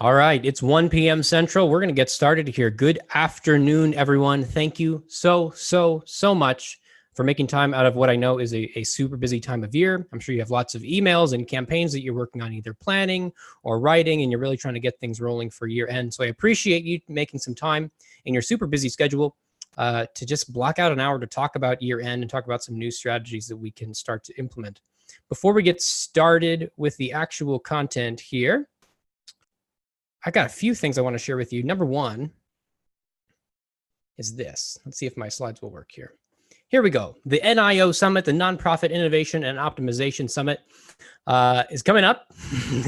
All right, it's 1 p.m. Central. We're going to get started here. Good afternoon, everyone. Thank you so much for making time out of what I know is a super busy time of year. I'm sure you have lots of emails and campaigns that you're working on, either planning or writing, and you're really trying to get things rolling for year end. So I appreciate you making some time in your super busy schedule to just block out an hour to talk about year end and talk about some new strategies that we can start to implement. Before we get started with the actual content here, I got a few things I want to share with you. Number one is this. Let's see if my slides will work here. Here we go. The NIO Summit, the Nonprofit Innovation and Optimization Summit, is coming up,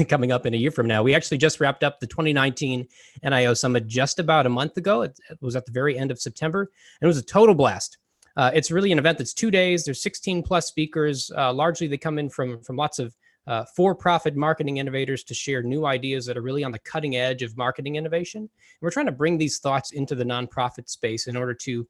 coming up in a year from now. We actually just wrapped up the 2019 NIO Summit just about a month ago. It was at the very end of September, and it was a total blast. It's really an event that's 2 days. There's 16 plus speakers. Largely, they come in from lots of for-profit marketing innovators to share new ideas that are really on the cutting edge of marketing innovation. And we're trying to bring these thoughts into the nonprofit space in order to,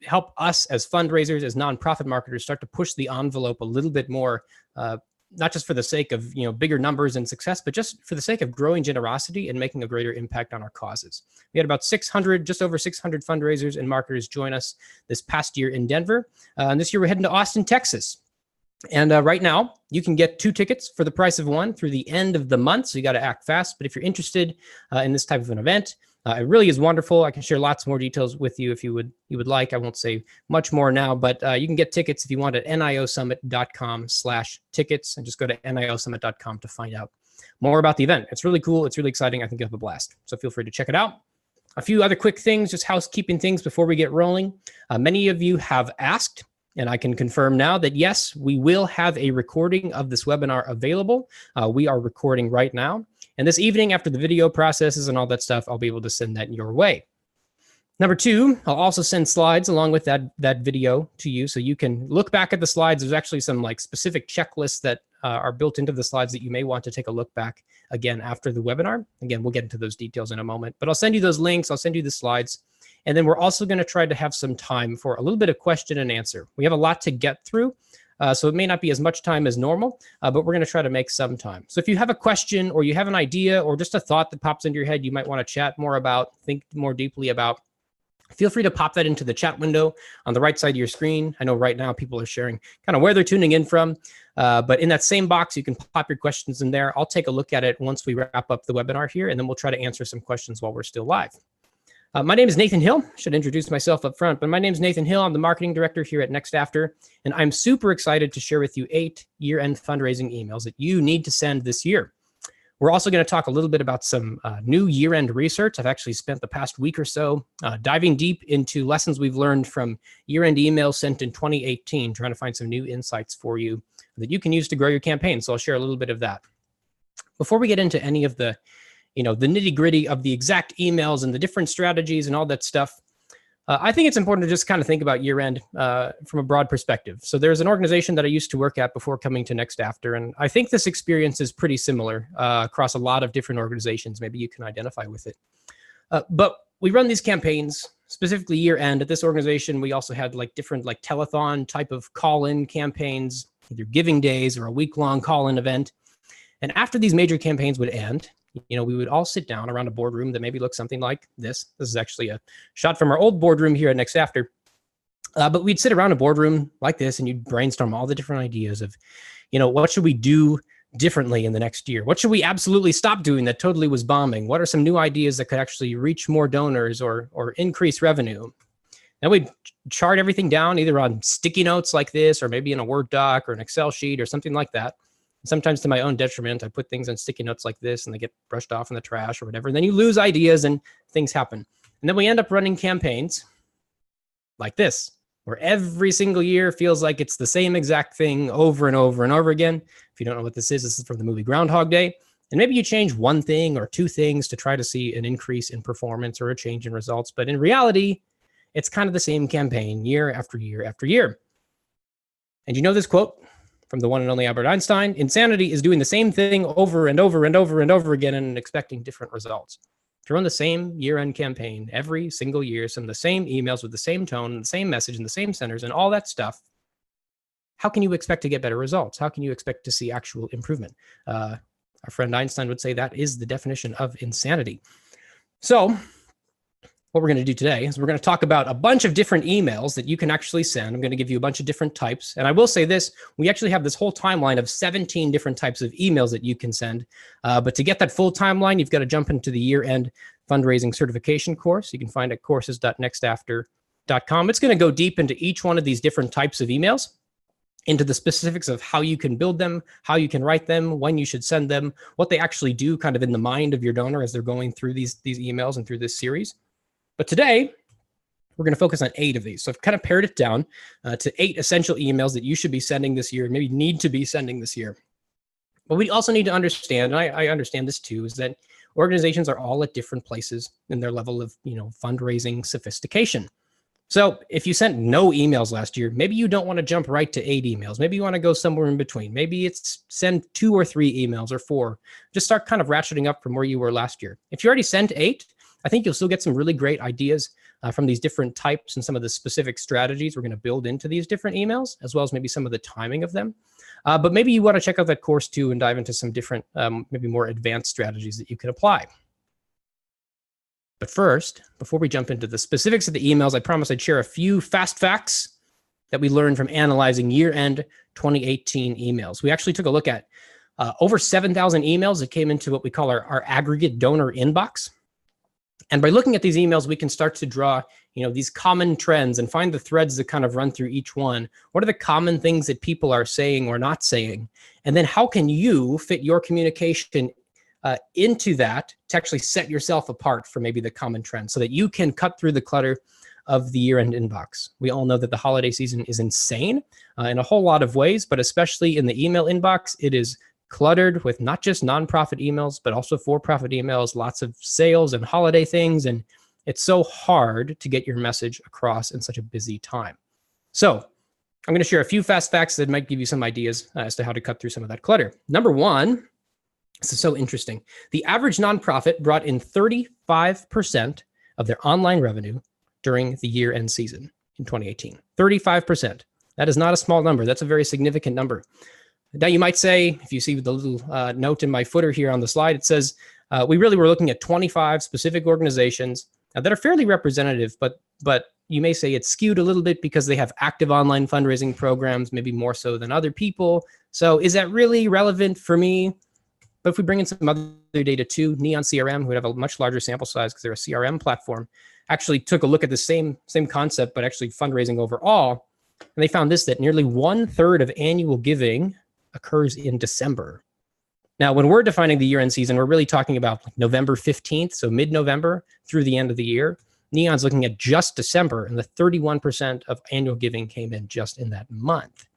help us as fundraisers, as nonprofit marketers, start to push the envelope a little bit more, not just for the sake of bigger numbers and success, but just for the sake of growing generosity and making a greater impact on our causes. We had about 600, just over 600 fundraisers and marketers join us this past year in Denver. And this year we're heading to Austin, Texas. And right now, you can get 2 tickets for the price of 1 through the end of the month. So you got to act fast. But if you're interested in this type of an event, it really is wonderful. I can share lots more details with you if you would like. I won't say much more now, but you can get tickets if you want at niosummit.com/tickets, and just go to niosummit.com to find out more about the event. It's really cool. It's really exciting. I think you'll have a blast. So feel free to check it out. A few other quick things, just housekeeping things before we get rolling. Many of you have asked, and I can confirm now that yes, we will have a recording of this webinar available. We are recording right now. And this evening, after the video processes and all that stuff, I'll be able to send that your way. Number 2, I'll also send slides along with that video to you, so you can look back at the slides. There's actually some specific checklists that are built into the slides that you may want to take a look back again after the webinar. Again, we'll get into those details in a moment, but I'll send you those links. I'll send you the slides. And then we're also going to try to have some time for a little bit of question and answer. We have a lot to get through, so it may not be as much time as normal, but we're going to try to make some time. So if you have a question or you have an idea or just a thought that pops into your head you might want to chat more about, think more deeply about, feel free to pop that into the chat window on the right side of your screen. I know right now people are sharing kind of where they're tuning in from, but in that same box, you can pop your questions in there. I'll take a look at it once we wrap up the webinar here, and then we'll try to answer some questions while we're still live. My name is Nathan Hill. I should introduce myself up front, but my name is Nathan Hill. I'm the marketing director here at Next After, and I'm super excited to share with you 8 year-end fundraising emails that you need to send this year. We're also going to talk a little bit about some new year-end research. I've actually spent the past week or so diving deep into lessons we've learned from year-end emails sent in 2018, trying to find some new insights for you that you can use to grow your campaign. So I'll share a little bit of that. Before we get into any of the the nitty-gritty of the exact emails and the different strategies and all that stuff, I think it's important to just kind of think about year-end from a broad perspective. So there's an organization that I used to work at before coming to Next After, and I think this experience is pretty similar across a lot of different organizations. Maybe you can identify with it. But we run these campaigns, specifically year-end. At this organization, we also had different telethon type of call-in campaigns, either giving days or a week-long call-in event. And after these major campaigns would end, we would all sit down around a boardroom that maybe looks something like this. This is actually a shot from our old boardroom here at Next After. But we'd sit around a boardroom like this, and you'd brainstorm all the different ideas of, what should we do differently in the next year? What should we absolutely stop doing that totally was bombing? What are some new ideas that could actually reach more donors or increase revenue? And we'd chart everything down either on sticky notes like this, or maybe in a Word doc or an Excel sheet or something like that. Sometimes to my own detriment, I put things on sticky notes like this and they get brushed off in the trash or whatever. And then you lose ideas and things happen. And then we end up running campaigns like this, where every single year feels like it's the same exact thing over and over and over again. If you don't know what this is from the movie Groundhog Day. And maybe you change one thing or 2 things to try to see an increase in performance or a change in results. But in reality, it's kind of the same campaign year after year after year. And you know this quote from the one and only Albert Einstein: insanity is doing the same thing over and over and over and over again and expecting different results. To run the same year-end campaign every single year, send the same emails with the same tone, and the same message, and the same centers, and all that stuff, how can you expect to get better results? How can you expect to see actual improvement? Our friend Einstein would say that is the definition of insanity. So what we're going to do today is we're going to talk about a bunch of different emails that you can actually send. I'm going to give you a bunch of different types. And I will say this, we actually have this whole timeline of 17 different types of emails that you can send. But to get that full timeline, you've got to jump into the year-end fundraising certification course. You can find it at courses.nextafter.com. It's going to go deep into each one of these different types of emails, into the specifics of how you can build them, how you can write them, when you should send them, what they actually do kind of in the mind of your donor as they're going through these emails and through this series. But today, we're going to focus on 8 of these. So I've kind of pared it down to 8 essential emails that you should be sending this year, maybe need to be sending this year. But we also need to understand, and I understand this too, is that organizations are all at different places in their level of, fundraising sophistication. So if you sent no emails last year, maybe you don't want to jump right to 8 emails. Maybe you want to go somewhere in between. Maybe it's send 2 or 3 emails or 4. Just start kind of ratcheting up from where you were last year. If you already sent 8, I think you'll still get some really great ideas from these different types and some of the specific strategies we're going to build into these different emails, as well as maybe some of the timing of them. But maybe you want to check out that course too and dive into some different, maybe more advanced strategies that you can apply. But first, before we jump into the specifics of the emails, I promised I'd share a few fast facts that we learned from analyzing year-end 2018 emails. We actually took a look at over 7,000 emails that came into what we call our aggregate donor inbox. And by looking at these emails, we can start to draw, these common trends and find the threads that kind of run through each one. What are the common things that people are saying or not saying? And then how can you fit your communication into that to actually set yourself apart from maybe the common trends so that you can cut through the clutter of the year-end inbox? We all know that the holiday season is insane in a whole lot of ways, but especially in the email inbox, it is cluttered with not just nonprofit emails, but also for-profit emails, lots of sales and holiday things. And it's so hard to get your message across in such a busy time. So I'm going to share a few fast facts that might give you some ideas as to how to cut through some of that clutter. Number 1, this is so interesting. The average nonprofit brought in 35% of their online revenue during the year-end season in 2018. 35%. That is not a small number. That's a very significant number. Now, you might say, if you see the little note in my footer here on the slide, it says, we really were looking at 25 specific organizations that are fairly representative, but you may say it's skewed a little bit because they have active online fundraising programs, maybe more so than other people. So is that really relevant for me? But if we bring in some other data too, Neon CRM, who would have a much larger sample size because they're a CRM platform, actually took a look at the same concept, but actually fundraising overall. And they found this, that nearly 1/3 of annual giving occurs in December. Now, when we're defining the year-end season, we're really talking about like November 15th, so mid-November through the end of the year. Neon's looking at just December, and the 31% of annual giving came in just in that month.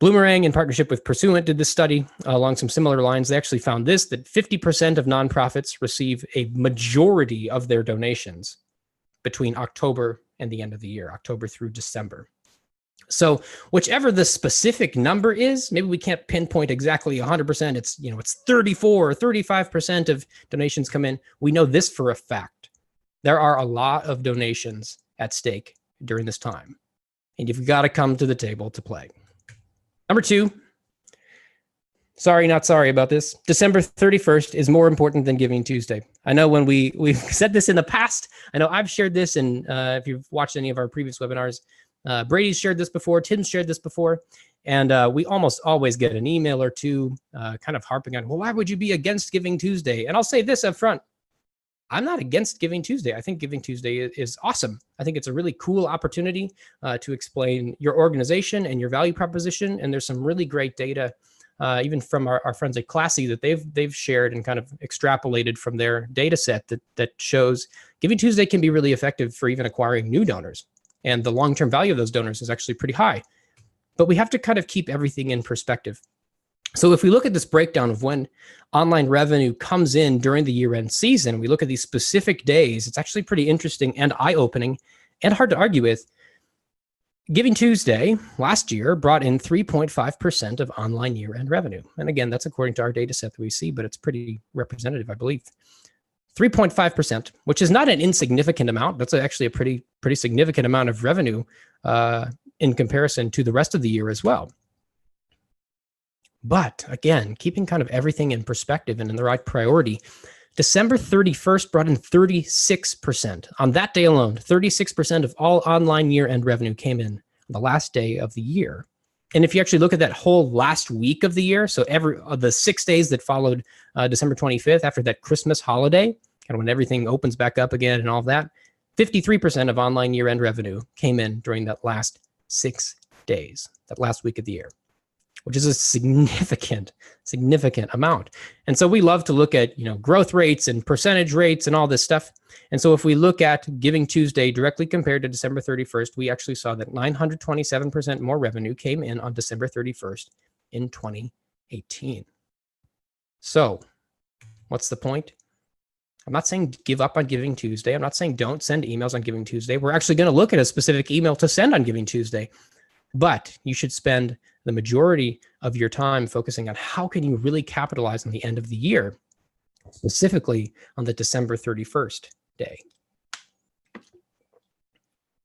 Bloomerang, in partnership with Pursuant, did this study along some similar lines. They actually found this, that 50% of nonprofits receive a majority of their donations between October and the end of the year, October through December. So whichever the specific number is, maybe we can't pinpoint exactly 100%. It's 34 or 35% of donations come in. We know this for a fact. There are a lot of donations at stake during this time, and you've got to come to the table to play. Number 2, sorry, not sorry about this. December 31st is more important than Giving Tuesday. I know when we've said this in the past. I know I've shared this, and if you've watched any of our previous webinars, Brady's shared this before, Tim's shared this before, and we almost always get an email or two kind of harping on, well, why would you be against Giving Tuesday? And I'll say this up front. I'm not against Giving Tuesday. I think Giving Tuesday is awesome. I think it's a really cool opportunity to explain your organization and your value proposition. And there's some really great data, even from our friends at Classy, that they've shared and kind of extrapolated from their data set that shows Giving Tuesday can be really effective for even acquiring new donors. And the long-term value of those donors is actually pretty high. But we have to kind of keep everything in perspective. So if we look at this breakdown of when online revenue comes in during the year-end season, we look at these specific days, it's actually pretty interesting and eye-opening and hard to argue with. Giving Tuesday last year brought in 3.5% of online year-end revenue. And again, that's according to our data set that we see, but it's pretty representative, I believe. 3.5%, which is not an insignificant amount. That's actually a pretty significant amount of revenue in comparison to the rest of the year as well. But again, keeping kind of everything in perspective and in the right priority, December 31st brought in 36%. On that day alone, 36% of all online year-end revenue came in on the last day of the year. And if you actually look at that whole last week of the year, so every of the 6 days that followed December 25th after that Christmas holiday, kind of when everything opens back up again and all of that, 53% of online year-end revenue came in during that last 6 days, that last week of the year, which is a significant amount. And so we love to look at, growth rates and percentage rates and all this stuff. And so if we look at Giving Tuesday directly compared to December 31st, we actually saw that 927% more revenue came in on December 31st in 2018. So what's the point? I'm not saying give up on Giving Tuesday. I'm not saying don't send emails on Giving Tuesday. We're actually going to look at a specific email to send on Giving Tuesday. But you should spend the majority of your time focusing on how can you really capitalize on the end of the year, specifically on the December 31st day.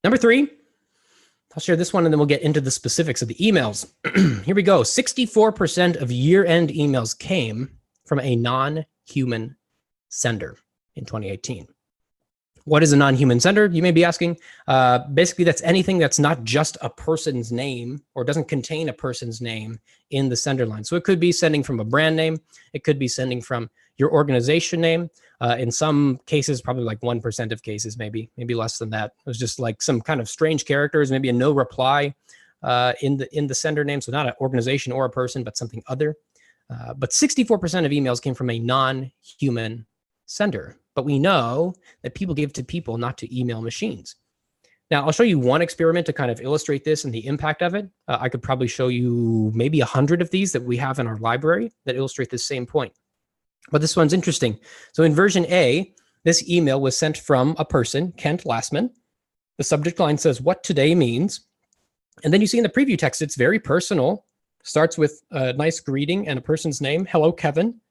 Number 3, I'll share this one and then we'll get into the specifics of the emails. Here we go. 64% of year-end emails came from a non-human sender in 2018. What is a non-human sender? You may be asking. Basically, that's anything that's not just a person's name or doesn't contain a person's name in the sender line. So it could be sending from a brand name. It could be sending from your organization name. In some cases, probably like 1% of cases, maybe less than that. It was just like some kind of strange characters, maybe a no reply in the sender name. So not an organization or a person, but something other. But 64% of emails came from a non-human sender. But we know that people give to people, not to email machines. Now, I'll show you one experiment to kind of illustrate this and the impact of it. I could probably show you maybe 100 of these that we have in our library that illustrate this same point. But this one's interesting. So in version A, this email was sent from a person, Kent Lastman. The subject line says what today means. And then you see in the preview text, it's very personal. Starts with a nice greeting and a person's name. Hello, Kevin,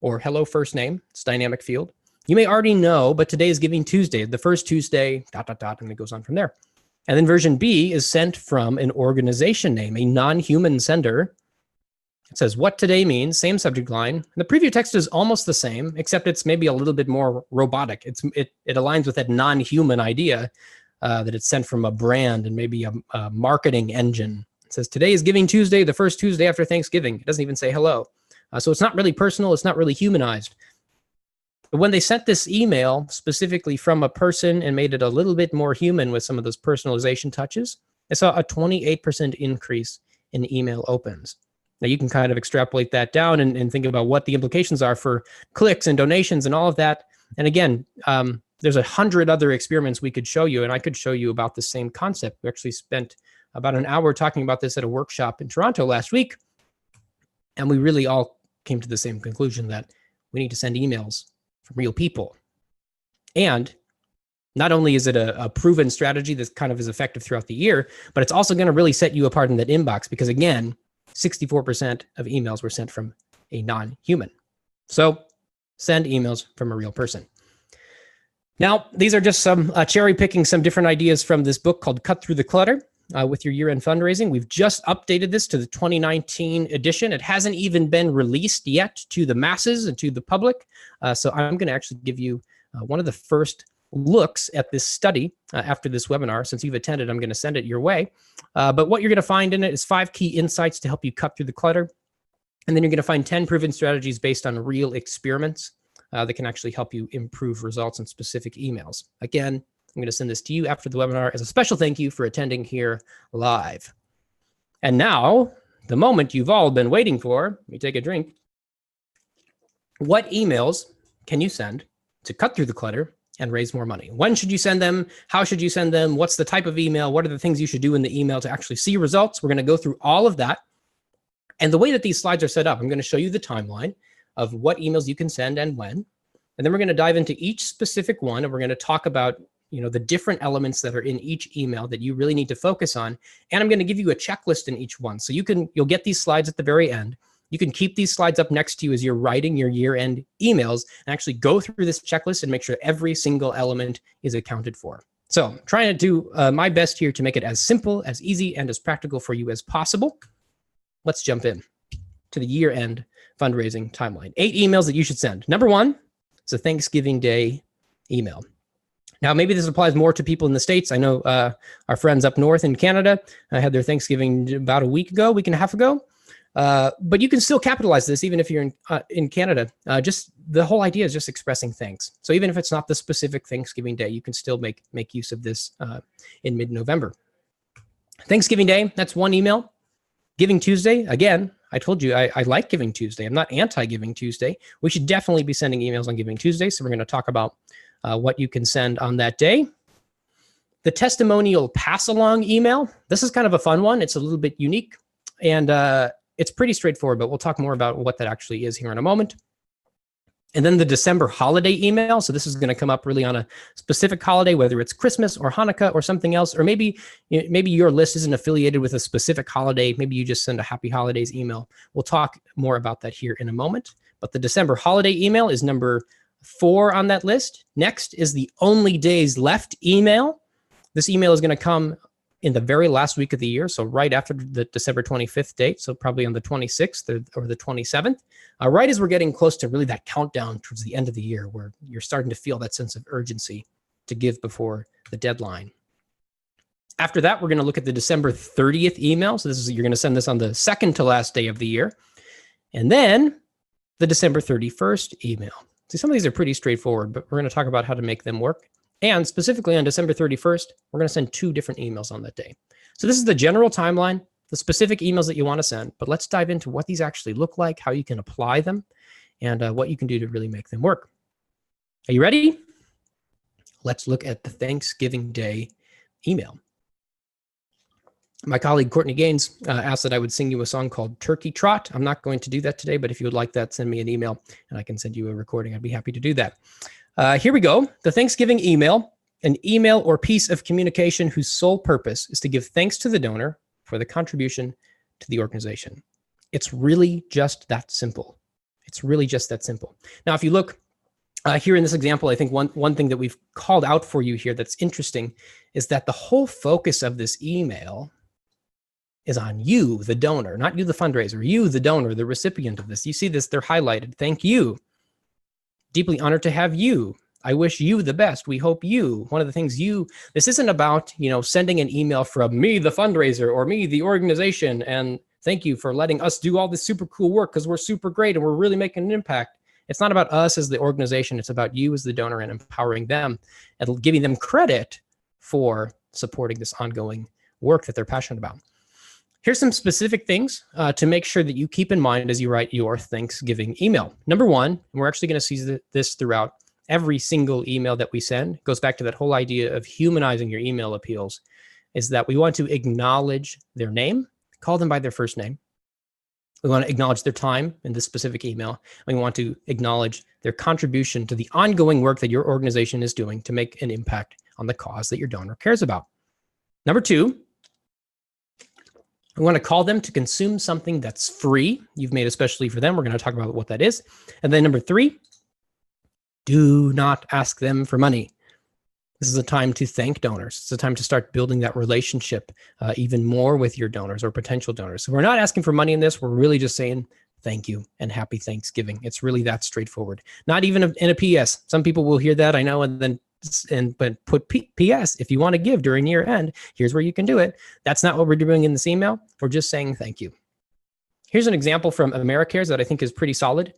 or hello, first name. It's dynamic field. You may already know, but today is Giving Tuesday, the first Tuesday, ... and it goes on from there. And then version B is sent from an organization name, a non-human sender. It says what today means, same subject line. And the preview text is almost the same, except it's maybe a little bit more robotic. It aligns with that non-human idea that it's sent from a brand and maybe a marketing engine. It says today is Giving Tuesday, the first Tuesday after Thanksgiving. It doesn't even say hello. So it's not really personal. It's not really humanized. But when they sent this email specifically from a person and made it a little bit more human with some of those personalization touches, I saw a 28% increase in email opens. Now you can kind of extrapolate that down and think about what the implications are for clicks and donations and all of that. And again, there's 100 other experiments we could show you, and I could show you about the same concept. We actually spent about an hour talking about this at a workshop in Toronto last week, and we really all came to the same conclusion that we need to send emails from real people. And not only is it a proven strategy that kind of is effective throughout the year, but it's also going to really set you apart in that inbox because, again, 64% of emails were sent from a non-human. So send emails from a real person. Now, these are just some cherry picking some different ideas from this book called Cut Through the Clutter with your year-end fundraising. We've just updated this to the 2019 edition. It hasn't even been released yet to the masses and to the public. So I'm going to actually give you one of the first looks at this study after this webinar. Since you've attended, I'm going to send it your way. But what you're going to find in it is 5 key insights to help you cut through the clutter. And then you're going to find 10 proven strategies based on real experiments that can actually help you improve results in specific emails. Again, I'm going to send this to you after the webinar as a special thank you for attending here live. And now, the moment you've all been waiting for, let me take a drink. What emails can you send to cut through the clutter and raise more money? When should you send them? How should you send them? What's the type of email? What are the things you should do in the email to actually see results? We're going to go through all of that. And the way that these slides are set up, I'm going to show you the timeline of what emails you can send and when. And then we're going to dive into each specific one, and we're going to talk about the different elements that are in each email that you really need to focus on. And I'm going to give you a checklist in each one. So you'll get these slides at the very end. You can keep these slides up next to you as you're writing your year-end emails and actually go through this checklist and make sure every single element is accounted for. So I'm trying to do my best here to make it as simple, as easy, and as practical for you as possible. Let's jump in. to the year-end fundraising timeline. 8 emails that you should send. Number 1 is a Thanksgiving Day email. Now, maybe this applies more to people in the States. I know our friends up north in Canada had their Thanksgiving about a week and a half ago. But you can still capitalize this even if you're in Canada. Just the whole idea is just expressing thanks. So even if it's not the specific Thanksgiving Day, you can still make use of this in mid-November. Thanksgiving Day, that's 1 email. Giving Tuesday, again, I told you I like Giving Tuesday. I'm not anti-Giving Tuesday. We should definitely be sending emails on Giving Tuesday. So we're going to talk about what you can send on that day. The Testimonial PassAlong email. This is kind of a fun one. It's a little bit unique and it's pretty straightforward, but we'll talk more about what that actually is here in a moment. And then the December holiday email. So this is going to come up really on a specific holiday, whether it's Christmas or Hanukkah or something else, or maybe your list isn't affiliated with a specific holiday. Maybe you just send a happy holidays email. We'll talk more about that here in a moment. But the December holiday email is number 4 on that list. Next is the Only Days Left email. This email is going to come in the very last week of the year, so right after the December 25th date, so probably on the 26th or the 27th, right as we're getting close to really that countdown towards the end of the year where you're starting to feel that sense of urgency to give before the deadline. After that, we're going to look at the December 30th email. So you're going to send this on the second to last day of the year. And then the December 31st email. See, some of these are pretty straightforward, but we're going to talk about how to make them work. And specifically on December 31st, we're going to send 2 different emails on that day. So this is the general timeline, the specific emails that you want to send, but let's dive into what these actually look like, how you can apply them, and what you can do to really make them work. Are you ready? Let's look at the Thanksgiving Day email. My colleague Courtney Gaines asked that I would sing you a song called Turkey Trot. I'm not going to do that today, but if you would like that, send me an email and I can send you a recording. I'd be happy to do that. Here we go. The Thanksgiving email, an email or piece of communication whose sole purpose is to give thanks to the donor for the contribution to the organization. It's really just that simple. It's really just that simple. Now, if you look here in this example, I think one thing that we've called out for you here that's interesting is that the whole focus of this email is on you, the donor, not you, the fundraiser, you, the donor, the recipient of this. You see this, they're highlighted. Thank you. Deeply honored to have you. I wish you the best. We hope you. One of the things this isn't about, sending an email from me, the fundraiser, or me, the organization, and thank you for letting us do all this super cool work because we're super great and we're really making an impact. It's not about us as the organization. It's about you as the donor and empowering them and giving them credit for supporting this ongoing work that they're passionate about. Here's some specific things to make sure that you keep in mind as you write your Thanksgiving email. Number 1, and we're actually going to see this throughout every single email that we send, it goes back to that whole idea of humanizing your email appeals, is that we want to acknowledge their name, call them by their first name. We want to acknowledge their time in this specific email. We want to acknowledge their contribution to the ongoing work that your organization is doing to make an impact on the cause that your donor cares about. Number 2, we want to call them to consume something that's free, you've made especially for them. We're going to talk about what that is. And then number 3, do not ask them for money. This is a time to thank donors. It's a time to start building that relationship even more with your donors or potential donors. So we're not asking for money in this. We're really just saying thank you and happy Thanksgiving. It's really that straightforward. Not even in a PS. Some people will hear that, I know, but put PS, if you want to give during year end, here's where you can do it. That's not what we're doing in this email. We're just saying thank you. Here's an example from AmeriCares that I think is pretty solid.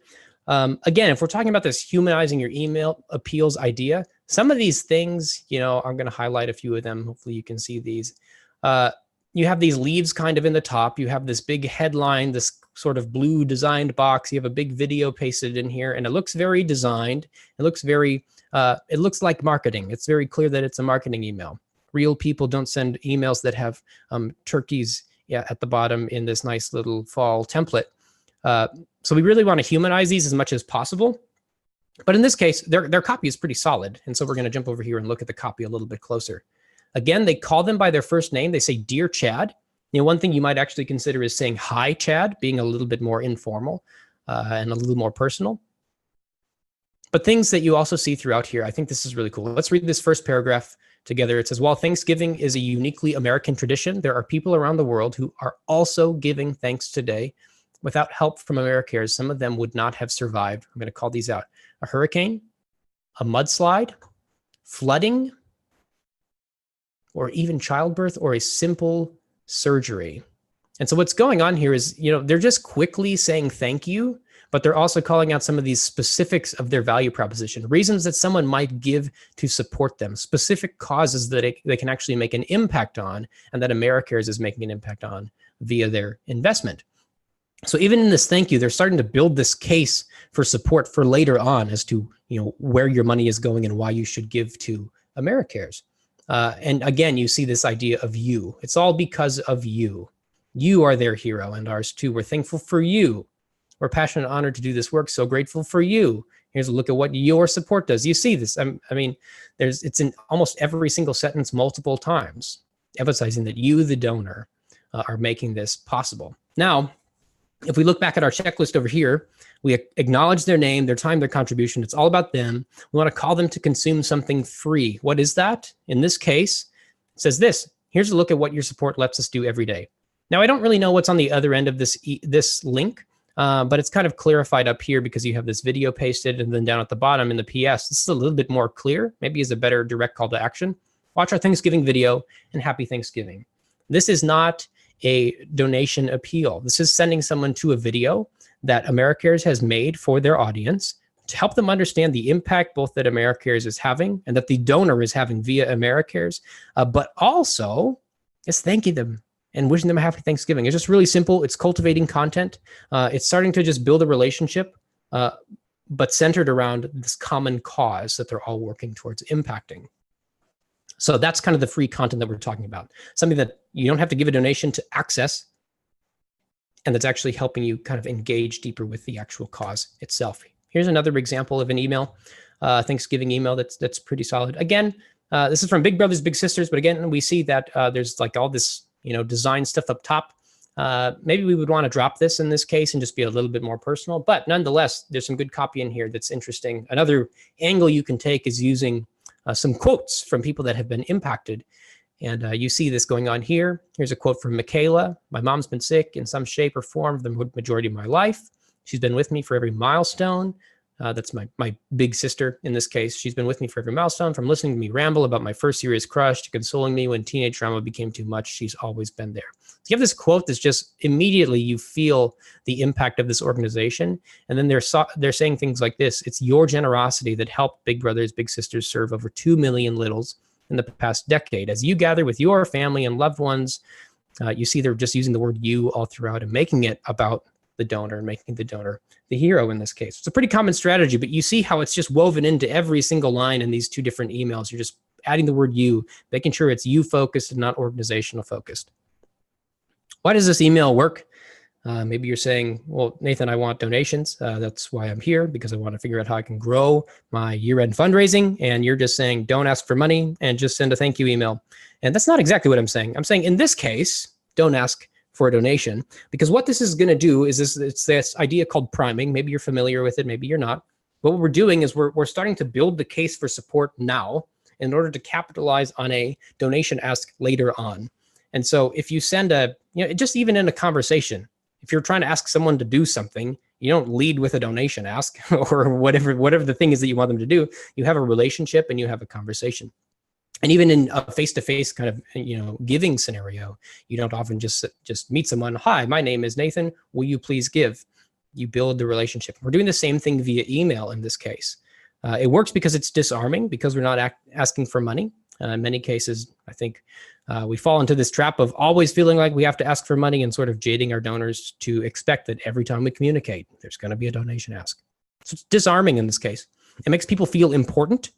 Again, if we're talking about this humanizing your email appeals idea, some of these things, I'm going to highlight a few of them. Hopefully you can see these. You have these leaves kind of in the top. You have this big headline, this sort of blue designed box. You have a big video pasted in here, and it looks very designed. It looks like marketing. It's very clear that it's a marketing email. Real people don't send emails that have turkeys at the bottom in this nice little fall template. So we really want to humanize these as much as possible. But in this case, their copy is pretty solid. And so we're going to jump over here and look at the copy a little bit closer. Again, they call them by their first name. They say, Dear Chad. One thing you might actually consider is saying, Hi, Chad, being a little bit more informal and a little more personal. But things that you also see throughout here, I think this is really cool. Let's read this first paragraph together. It says, while Thanksgiving is a uniquely American tradition, there are people around the world who are also giving thanks today without help from AmeriCares, some of them would not have survived. I'm going to call these out: a hurricane, a mudslide, flooding, or even childbirth, or a simple surgery. And so what's going on here is, they're just quickly saying thank you, but they're also calling out some of these specifics of their value proposition, reasons that someone might give to support them, specific causes that they can actually make an impact on, and that AmeriCares is making an impact on via their investment. So even in this thank you, they're starting to build this case for support for later on as to where your money is going and why you should give to AmeriCares. And again, you see this idea of you. It's all because of you. You are their hero and ours too. We're thankful for you. We're passionate and honored to do this work. So grateful for you. Here's a look at what your support does. You see this. It's in almost every single sentence multiple times, emphasizing that you, the donor, are making this possible. Now, if we look back at our checklist over here, we acknowledge their name, their time, their contribution. It's all about them. We want to call them to consume something free. What is that? In this case, it says this: here's a look at what your support lets us do every day. Now, I don't really know what's on the other end of this link, but it's kind of clarified up here because you have this video pasted, and then down at the bottom in the PS, this is a little bit more clear, maybe is a better direct call to action. Watch our Thanksgiving video, and happy Thanksgiving. This is not a donation appeal. This is sending someone to a video that AmeriCares has made for their audience to help them understand the impact both that AmeriCares is having and that the donor is having via AmeriCares, but also is thanking them and wishing them a happy Thanksgiving. It's just really simple. It's cultivating content. It's starting to just build a relationship, but centered around this common cause that they're all working towards impacting. So that's kind of the free content that we're talking about. Something that you don't have to give a donation to access, and that's actually helping you kind of engage deeper with the actual cause itself. Here's another example of an email, Thanksgiving email that's pretty solid. Again, this is from Big Brothers Big Sisters, but again, we see that there's like all this design stuff up top. Maybe we would want to drop this in this case and just be a little bit more personal, but nonetheless, there's some good copy in here that's interesting. Another angle you can take is using some quotes from people that have been impacted. And you see this going on here. Here's a quote from Michaela. My mom's been sick in some shape or form for the majority of my life. She's been with me for every milestone. That's my big sister in this case. She's been with me for every milestone, from listening to me ramble about my first serious crush to consoling me when teenage drama became too much. She's always been there. So you have this quote that's just immediately you feel the impact of this organization. And then they're saying things like this: it's your generosity that helped Big Brothers Big Sisters serve over 2 million littles in the past decade. As you gather with your family and loved ones, you see they're just using the word you all throughout and making it about the donor and making the donor the hero in this case. It's a pretty common strategy, but you see how it's just woven into every single line in these two different emails. You're just adding the word you, making sure it's you focused and not organizational focused. Why does this email work? Maybe you're saying, well, Nathan, I want donations. That's why I'm here, because I want to figure out how I can grow my year-end fundraising. And you're just saying, don't ask for money and just send a thank you email. And that's not exactly what I'm saying. I'm saying in this case, don't ask for a donation, because what this is going to do is it's this idea called priming. Maybe you're familiar with it, maybe you're not. But what we're doing is we're starting to build the case for support now in order to capitalize on a donation ask later on. And so if you send just even in a conversation, if you're trying to ask someone to do something, you don't lead with a donation ask or whatever the thing is that you want them to do. You have a relationship and you have a conversation. And even in a face-to-face kind of giving scenario, you don't often just meet someone. Hi, my name is Nathan. Will you please give? You build the relationship. We're doing the same thing via email in this case. It works because it's disarming, because we're not asking for money. In many cases, I think we fall into this trap of always feeling like we have to ask for money and sort of jading our donors to expect that every time we communicate, there's going to be a donation ask. So it's disarming in this case. It makes people feel important.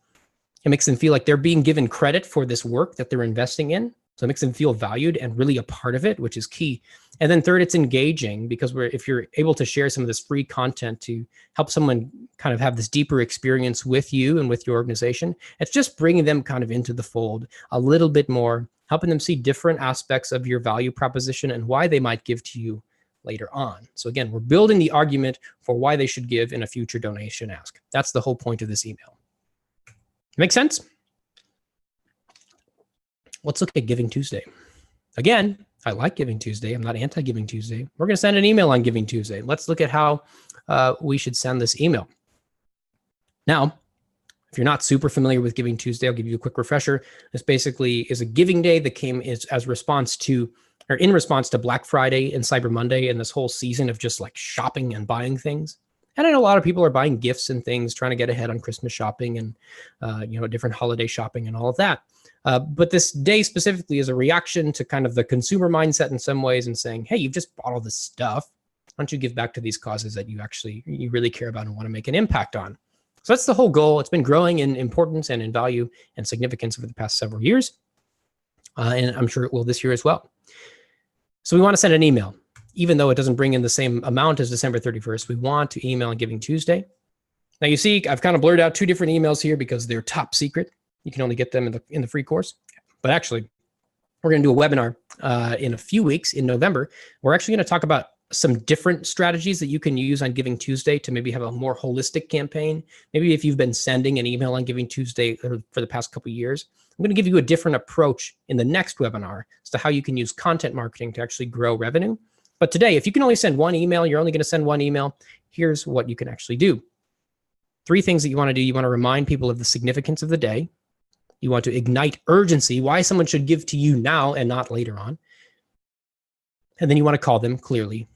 It makes them feel like they're being given credit for this work that they're investing in. So it makes them feel valued and really a part of it, which is key. And then third, it's engaging, because if you're able to share some of this free content to help someone kind of have this deeper experience with you and with your organization, it's just bringing them kind of into the fold a little bit more, helping them see different aspects of your value proposition and why they might give to you later on. So again, we're building the argument for why they should give in a future donation ask. That's the whole point of this email. Make sense? Let's look at Giving Tuesday. Again, I like Giving Tuesday. I'm not anti-Giving Tuesday. We're going to send an email on Giving Tuesday. Let's look at how we should send this email. Now, if you're not super familiar with Giving Tuesday, I'll give you a quick refresher. This basically is a giving day that came as response to, or in response to Black Friday and Cyber Monday and this whole season of just like shopping and buying things. And I know a lot of people are buying gifts and things, trying to get ahead on Christmas shopping and different holiday shopping and all of that. But this day specifically is a reaction to kind of the consumer mindset in some ways and saying, hey, you've just bought all this stuff. Why don't you give back to these causes that you really care about and want to make an impact on? So that's the whole goal. It's been growing in importance and in value and significance over the past several years. And I'm sure it will this year as well. So we want to send an email. Even though it doesn't bring in the same amount as December 31st, we want to email on Giving Tuesday. Now you see, I've kind of blurred out two different emails here because they're top secret. You can only get them in the free course. But actually, we're going to do a webinar in a few weeks in November. We're actually going to talk about some different strategies that you can use on Giving Tuesday to maybe have a more holistic campaign. Maybe if you've been sending an email on Giving Tuesday for the past couple of years, I'm going to give you a different approach in the next webinar as to how you can use content marketing to actually grow revenue. But today, if you can only send one email, you're only going to send one email, here's what you can actually do. 3 things that you want to do. You want to remind people of the significance of the day. You want to ignite urgency, why someone should give to you now and not later on. And then you want to call them clearly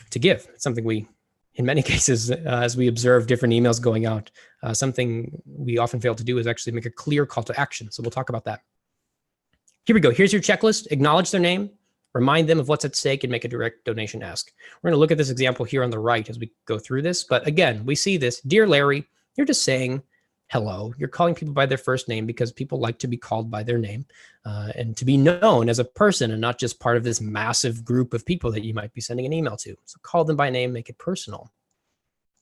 to give. It's something we, in many cases, as we observe different emails going out, something we often fail to do is actually make a clear call to action. So we'll talk about that. Here we go. Here's your checklist. Acknowledge their name. Remind them of what's at stake and make a direct donation ask. We're going to look at this example here on the right as we go through this. But again, we see this. Dear Larry, you're just saying hello. You're calling people by their first name because people like to be called by their name and to be known as a person and not just part of this massive group of people that you might be sending an email to. So call them by name, make it personal.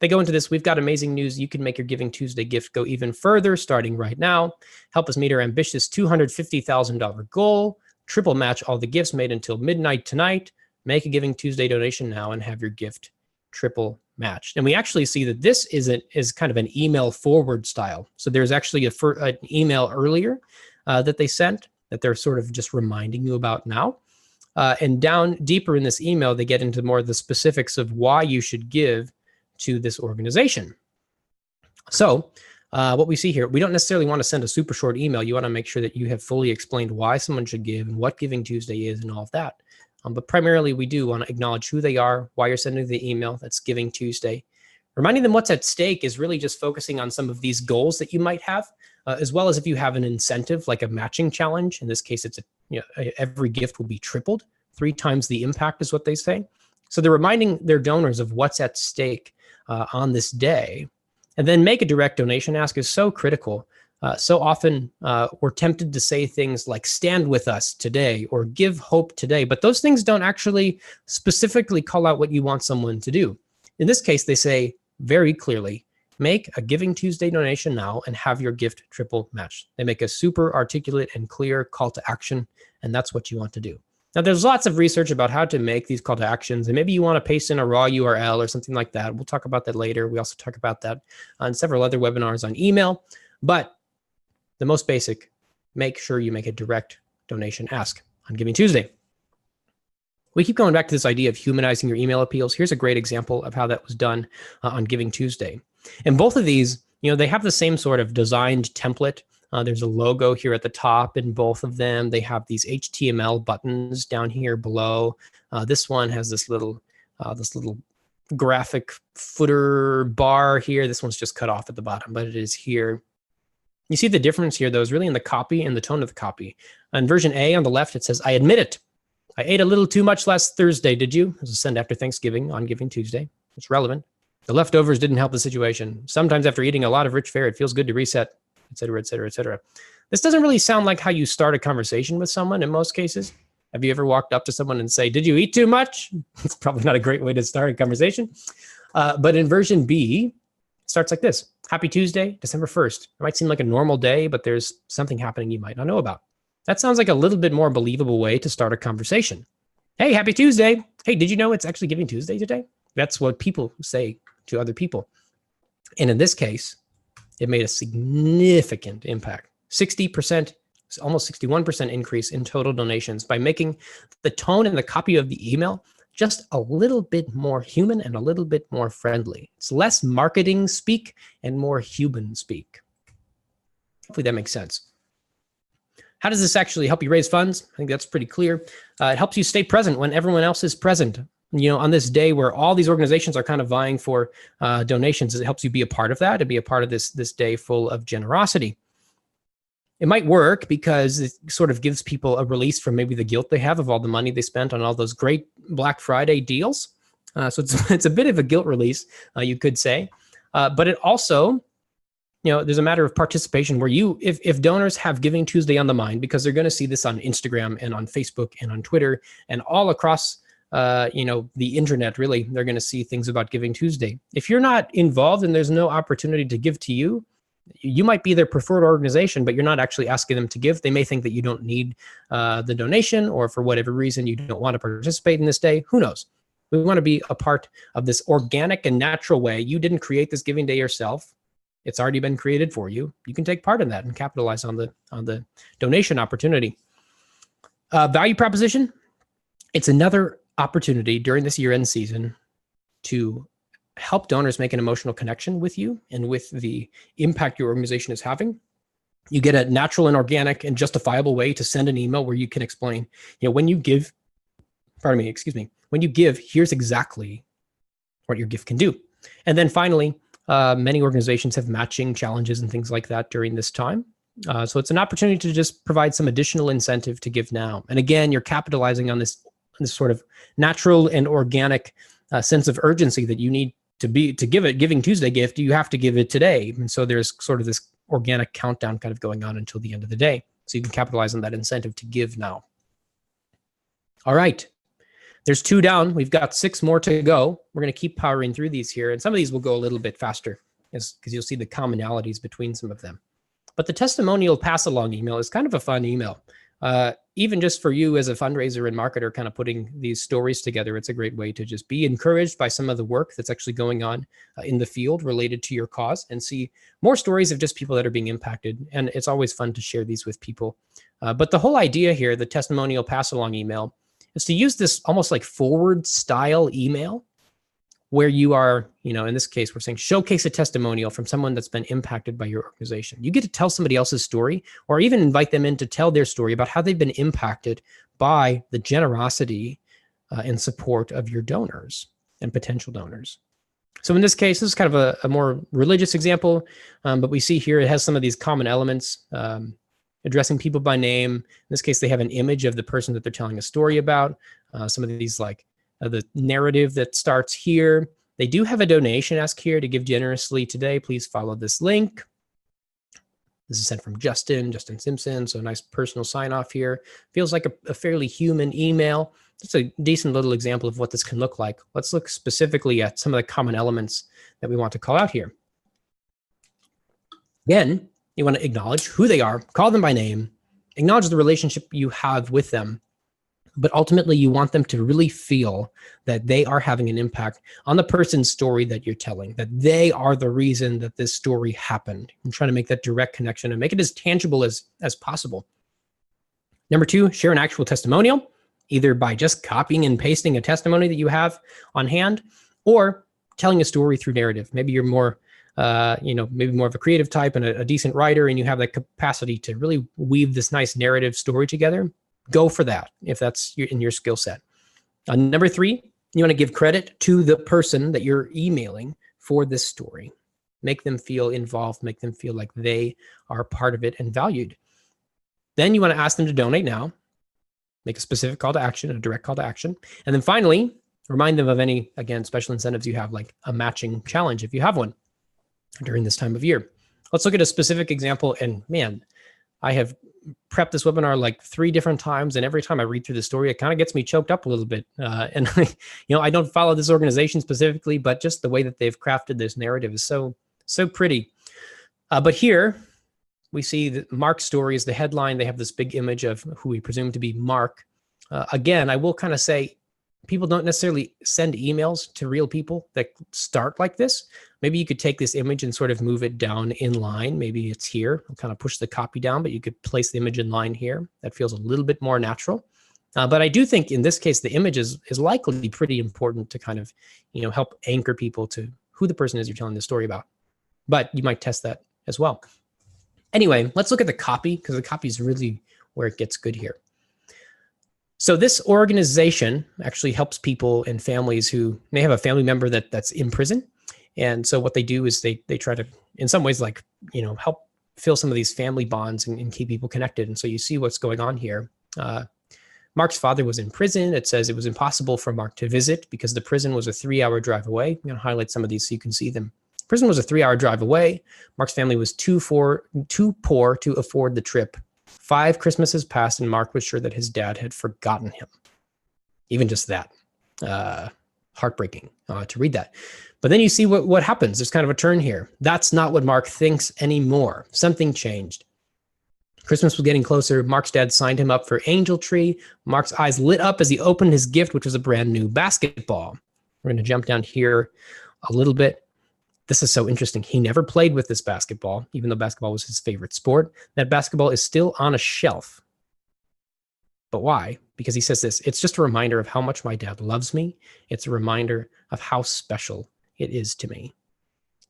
They go into this. We've got amazing news. You can make your Giving Tuesday gift go even further starting right now. Help us meet our ambitious $250,000 goal. Triple match all the gifts made until midnight tonight. Make a Giving Tuesday donation now and have your gift triple matched. And we actually see that this is kind of an email forward style. So there's actually an email earlier that they sent that they're sort of just reminding you about now. And down deeper in this email, they get into more of the specifics of why you should give to this organization. So what we see here, we don't necessarily want to send a super short email. You want to make sure that you have fully explained why someone should give and what Giving Tuesday is and all of that. But primarily, we do want to acknowledge who they are, why you're sending the email. That's Giving Tuesday. Reminding them what's at stake is really just focusing on some of these goals that you might have, as well as if you have an incentive like a matching challenge. In this case, it's every gift will be tripled. 3 times the impact is what they say. So they're reminding their donors of what's at stake on this day. And then make a direct donation ask is so critical. So often we're tempted to say things like stand with us today or give hope today, but those things don't actually specifically call out what you want someone to do. In this case, they say very clearly, make a Giving Tuesday donation now and have your gift triple matched. They make a super articulate and clear call to action, and that's what you want to do. Now, there's lots of research about how to make these call to actions, and maybe you want to paste in a raw URL or something like that. We'll talk about that later. We also talk about that on several other webinars on email, but the most basic, make sure you make a direct donation ask on Giving Tuesday. We keep going back to this idea of humanizing your email appeals. Here's a great example of how that was done on Giving Tuesday. And both of these, they have the same sort of designed template. There's a logo here at the top in both of them. They have these HTML buttons down here below. This one has this little graphic footer bar here. This one's just cut off at the bottom, but it is here. You see the difference here, though, is really in the copy and the tone of the copy. On version A on the left, it says, I admit it. I ate a little too much last Thursday, did you? It was a send after Thanksgiving on Giving Tuesday. It's relevant. The leftovers didn't help the situation. Sometimes after eating a lot of rich fare, it feels good to reset, et cetera, et cetera, et cetera. This doesn't really sound like how you start a conversation with someone in most cases. Have you ever walked up to someone and say, did you eat too much? It's probably not a great way to start a conversation. But in version B, it starts like this. Happy Tuesday, December 1st. It might seem like a normal day, but there's something happening you might not know about. That sounds like a little bit more believable way to start a conversation. Hey, happy Tuesday. Hey, did you know it's actually Giving Tuesday today? That's what people say to other people. And in this case, it made a significant impact. 60% almost 61% increase in total donations by making the tone and the copy of the email just a little bit more human and a little bit more friendly. It's less marketing speak and more human speak. Hopefully that makes sense. How does this actually help you raise funds? I think that's pretty clear. It helps you stay present when everyone else is present. On this day where all these organizations are kind of vying for donations, it helps you be a part of that and be a part of this day full of generosity. It might work because it sort of gives people a release from maybe the guilt they have of all the money they spent on all those great Black Friday deals. So it's a bit of a guilt release, you could say. But it also, there's a matter of participation where if donors have Giving Tuesday on the mind, because they're going to see this on Instagram and on Facebook and on Twitter and all across, the internet, really, they're going to see things about Giving Tuesday. If you're not involved and there's no opportunity to give to you, you might be their preferred organization, but you're not actually asking them to give. They may think that you don't need the donation, or for whatever reason, you don't want to participate in this day. Who knows? We want to be a part of this organic and natural way. You didn't create this giving day yourself. It's already been created for you. You can take part in that and capitalize on the donation opportunity. Value proposition. It's another opportunity during this year-end season to help donors make an emotional connection with you and with the impact your organization is having. You get a natural and organic and justifiable way to send an email where you can explain, when you give, when you give, here's exactly what your gift can do. And then finally, many organizations have matching challenges and things like that during this time. So it's an opportunity to just provide some additional incentive to give now. And again, you're capitalizing on this sort of natural and organic sense of urgency that you need to give a Giving Tuesday gift. You have to give it today. And so there's sort of this organic countdown kind of going on until the end of the day. So you can capitalize on that incentive to give now. All right. There's 2 down. We've got 6 more to go. We're going to keep powering through these here. And some of these will go a little bit faster because you'll see the commonalities between some of them. But the Testimonial PassAlong email is kind of a fun email. Even just for you as a fundraiser and marketer, kind of putting these stories together, it's a great way to just be encouraged by some of the work that's actually going on in the field related to your cause and see more stories of just people that are being impacted. And it's always fun to share these with people. But the whole idea here, the Testimonial PassAlong email, is to use this almost like forward style email where you are, in this case, we're saying showcase a testimonial from someone that's been impacted by your organization. You get to tell somebody else's story or even invite them in to tell their story about how they've been impacted by the generosity and support of your donors and potential donors. So in this case, this is kind of a more religious example, but we see here it has some of these common elements, addressing people by name. In this case, they have an image of the person that they're telling a story about. Some of these like the narrative that starts here. They do have a donation ask here to give generously today. Please follow this link. This is sent from Justin Simpson. So a nice personal sign off here. Feels like a fairly human email. It's a decent little example of what this can look like. Let's look specifically at some of the common elements that we want to call out here. Again, you want to acknowledge who they are, call them by name, acknowledge the relationship you have with them. But ultimately, you want them to really feel that they are having an impact on the person's story that you're telling, that they are the reason that this story happened. I'm trying to make that direct connection and make it as tangible as possible. Number 2, share an actual testimonial, either by just copying and pasting a testimony that you have on hand or telling a story through narrative. Maybe you're more, maybe more of a creative type and a decent writer, and you have that capacity to really weave this nice narrative story together. Go for that if that's in your skill set. Number 3, you want to give credit to the person that you're emailing for this story. Make them feel involved, make them feel like they are part of it and valued. Then you want to ask them to donate now. Make a specific call to action, a direct call to action. And then finally, remind them of any, again, special incentives you have, like a matching challenge if you have one during this time of year. Let's look at a specific example. And man, I have prepped this webinar like 3 different times, and every time I read through the story, it kind of gets me choked up a little bit. And I don't follow this organization specifically, but just the way that they've crafted this narrative is so pretty. But here we see that Mark's story is the headline. They have this big image of who we presume to be Mark. Again, I will kind of say people don't necessarily send emails to real people that start like this. Maybe you could take this image and sort of move it down in line. Maybe it's here. I'll kind of push the copy down, but you could place the image in line here. That feels a little bit more natural. But I do think in this case, the image is likely pretty important to kind of, help anchor people to who the person is you're telling the story about. But you might test that as well. Anyway, let's look at the copy, because the copy is really where it gets good here. So this organization actually helps people and families who may have a family member that's in prison. And so what they do is they try to, in some ways, like, help fill some of these family bonds and keep people connected. And so you see what's going on here. Mark's father was in prison. It says it was impossible for Mark to visit because the prison was a 3-hour drive away. I'm going to highlight some of these so you can see them. Prison was a 3-hour drive away. Mark's family was too poor to afford the trip. 5 Christmases passed, and Mark was sure that his dad had forgotten him. Even just that. Heartbreaking to read that. But then you see what happens. There's kind of a turn here. That's not what Mark thinks anymore. Something changed. Christmas was getting closer. Mark's dad signed him up for Angel Tree. Mark's eyes lit up as he opened his gift, which was a brand new basketball. We're going to jump down here a little bit. This is so interesting. He never played with this basketball, even though basketball was his favorite sport. That basketball is still on a shelf. But why? Because he says this, it's just a reminder of how much my dad loves me. It's a reminder of how special it is to me.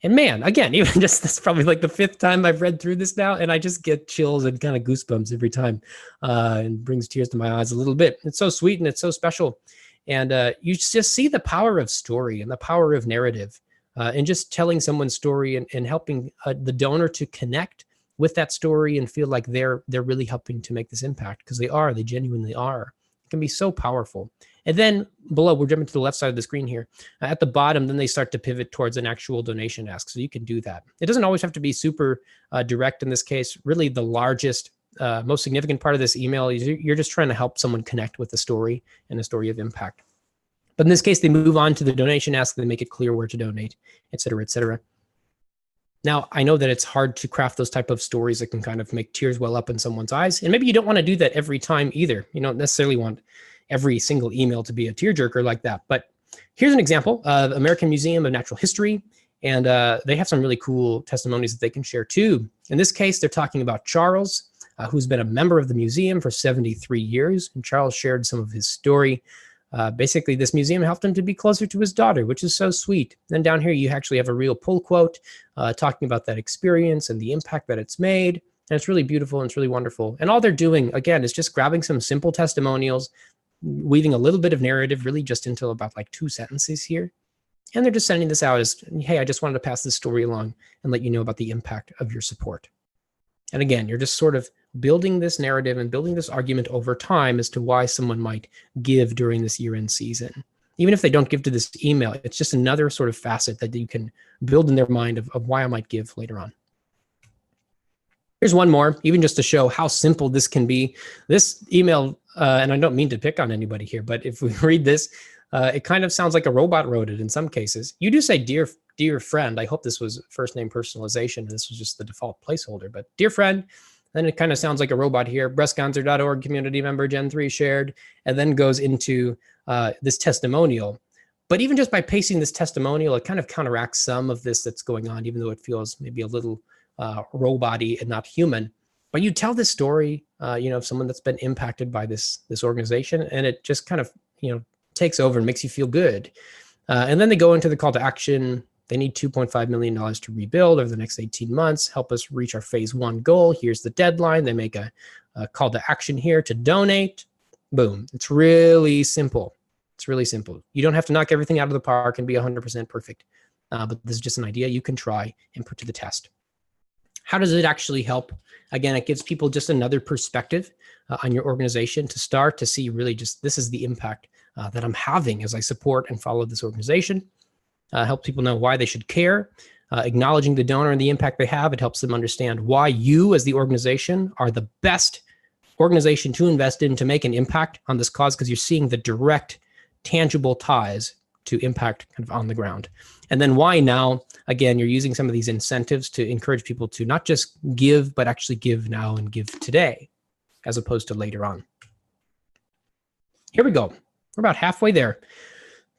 And man, again, even just this is probably like the 5th time I've read through this now, and I just get chills and kind of goosebumps every time, and brings tears to my eyes a little bit. It's so sweet and it's so special. And you just see the power of story and the power of narrative. And just telling someone's story and helping the donor to connect with that story and feel like they're really helping to make this impact, because they genuinely are. It can be so powerful. And then below, we're jumping to the left side of the screen here. At the bottom, then they start to pivot towards an actual donation ask. So you can do that. It doesn't always have to be super direct in this case. Really, the largest, most significant part of this email is you're just trying to help someone connect with the story and a story of impact. But in this case, they move on to the donation ask. They make it clear where to donate, et cetera, et cetera. Now, I know that it's hard to craft those type of stories that can kind of make tears well up in someone's eyes. And maybe you don't want to do that every time either. You don't necessarily want every single email to be a tearjerker like that. But here's an example of American Museum of Natural History. And they have some really cool testimonies that they can share too. In this case, they're talking about Charles, who's been a member of the museum for 73 years. And Charles shared some of his story. Basically, this museum helped him to be closer to his daughter, which is so sweet. Then down here, you actually have a real pull quote talking about that experience and the impact that it's made. And it's really beautiful and it's really wonderful. And all they're doing, again, is just grabbing some simple testimonials, weaving a little bit of narrative, really just into about like 2 sentences here. And they're just sending this out as, hey, I just wanted to pass this story along and let you know about the impact of your support. And again, you're just sort of building this narrative and building this argument over time as to why someone might give during this year-end season. Even if they don't give to this email, it's just another sort of facet that you can build in their mind of why I might give later on. Here's one more, even just to show how simple this can be. This email, and I don't mean to pick on anybody here, but if we read this, it kind of sounds like a robot wrote it in some cases. You do say, dear friend. I hope this was first name personalization, and this was just the default placeholder, but dear friend. Then it kind of sounds like a robot here. Breastcancer.org community member Gen 3 shared, and then goes into this testimonial. But even just by pasting this testimonial, it kind of counteracts some of this that's going on, even though it feels maybe a little robot-y and not human. But you tell this story, of someone that's been impacted by this organization, and it just kind of, takes over and makes you feel good. And then they go into the call to action. They need $2.5 million to rebuild over the next 18 months, help us reach our phase 1 goal. Here's the deadline. They make a call to action here to donate. Boom. It's really simple. It's really simple. You don't have to knock everything out of the park and be 100% perfect. But this is just an idea you can try and put to the test. How does it actually help? Again, it gives people just another perspective on your organization to start to see really just this is the impact that I'm having as I support and follow this organization. Helps people know why they should care, acknowledging the donor and the impact they have. It helps them understand why you as the organization are the best organization to invest in to make an impact on this cause, because you're seeing the direct, tangible ties to impact kind of on the ground. And then why now? Again, you're using some of these incentives to encourage people to not just give, but actually give now and give today, as opposed to later on. Here we go. We're about halfway there.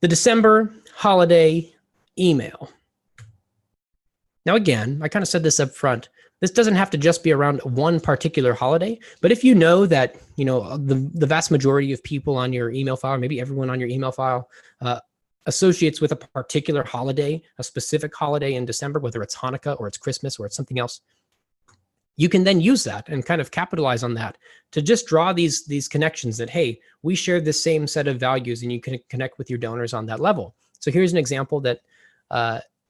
The December holiday email. Now, again, I kind of said this up front. This doesn't have to just be around one particular holiday, but if you know that, the vast majority of people on your email file, maybe everyone on your email file, associates with a particular holiday, a specific holiday in December, whether it's Hanukkah or it's Christmas or it's something else, you can then use that and kind of capitalize on that to just draw these connections that, hey, we share the same set of values, and you can connect with your donors on that level. So here's an example that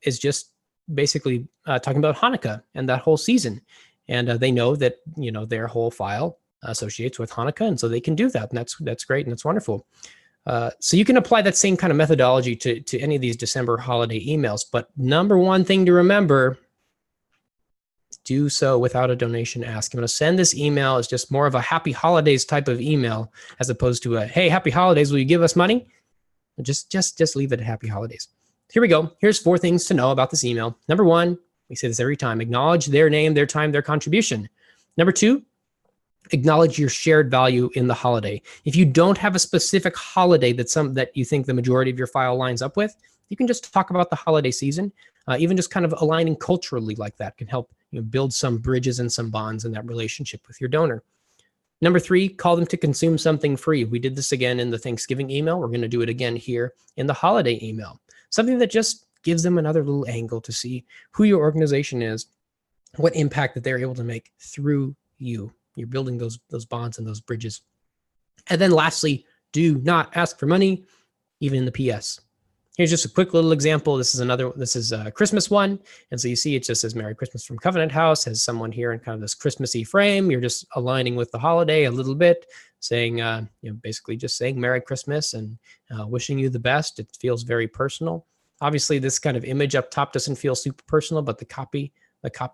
is just basically talking about Hanukkah and that whole season. And they know that, their whole file associates with Hanukkah. And so they can do that. And that's great. And that's wonderful. So you can apply that same kind of methodology to any of these December holiday emails. But number one thing to remember, do so without a donation ask. I'm going to send this email as just more of a happy holidays type of email, as opposed to a, hey, happy holidays, will you give us money? Just leave it at happy holidays. Here we go. Here's 4 things to know about this email. Number 1, we say this every time, acknowledge their name, their time, their contribution. Number 2, acknowledge your shared value in the holiday. If you don't have a specific holiday that you think the majority of your file lines up with, you can just talk about the holiday season. Even just kind of aligning culturally like that can help build some bridges and some bonds in that relationship with your donor. Number 3, call them to consume something free. We did this again in the Thanksgiving email. We're going to do it again here in the holiday email. Something that just gives them another little angle to see who your organization is, what impact that they're able to make through you. You're building those bonds and those bridges. And then lastly, do not ask for money, even in the PS. Here's just a quick little example. This is a Christmas one. And so you see it just says Merry Christmas from Covenant House, has someone here in kind of this Christmassy frame. You're just aligning with the holiday a little bit, saying, basically just saying Merry Christmas and wishing you the best. It feels very personal. Obviously, this kind of image up top doesn't feel super personal, but the copy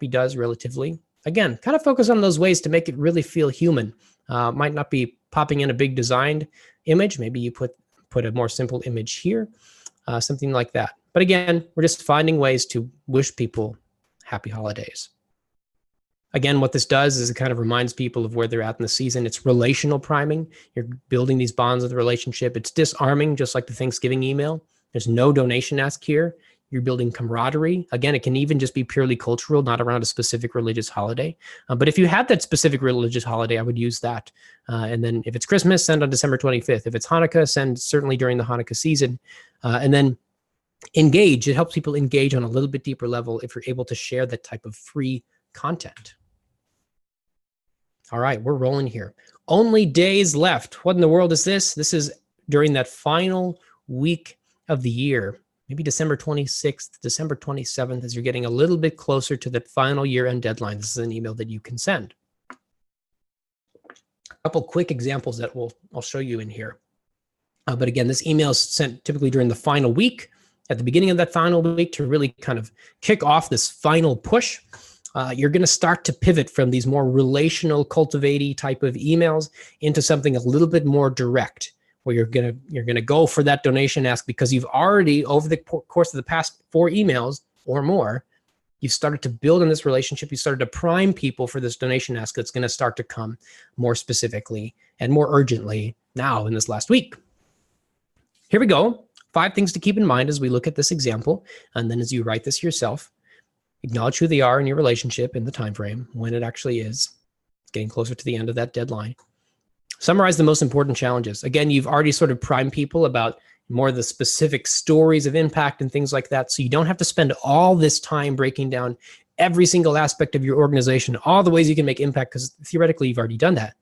does relatively. Again, kind of focus on those ways to make it really feel human. Might not be popping in a big designed image. Maybe you put a more simple image here. Something like that. But again, we're just finding ways to wish people happy holidays. Again, what this does is it kind of reminds people of where they're at in the season. It's relational priming. You're building these bonds of the relationship. It's disarming, just like the Thanksgiving email. There's no donation ask here. You're building camaraderie. Again, it can even just be purely cultural, not around a specific religious holiday. But if you have that specific religious holiday, I would use that. And then if it's Christmas, send on December 25th. If it's Hanukkah, send certainly during the Hanukkah season. And then engage. It helps people engage on a little bit deeper level if you're able to share that type of free content. All right, we're rolling here. Only days left. What in the world is this? This is during that final week of the year. Maybe December 26th, December 27th, as you're getting a little bit closer to that final year-end deadline. This is an email that you can send. A couple quick examples that I'll show you in here. But again, this email is sent typically during the final week, at the beginning of that final week, to really kind of kick off this final push. You're going to start to pivot from these more relational, cultivating type of emails into something a little bit more direct, where you're gonna go for that donation ask because you've already, over the course of the past 4 emails or more, you've started to build in this relationship. You started to prime people for this donation ask that's going to start to come more specifically and more urgently now in this last week. Here we go. 5 things to keep in mind as we look at this example, and then as you write this yourself. Acknowledge who they are in your relationship in the time frame, when it actually is. It's getting closer to the end of that deadline. Summarize the most important challenges. Again, you've already sort of primed people about more of the specific stories of impact and things like that. So you don't have to spend all this time breaking down every single aspect of your organization, all the ways you can make impact, because theoretically you've already done that.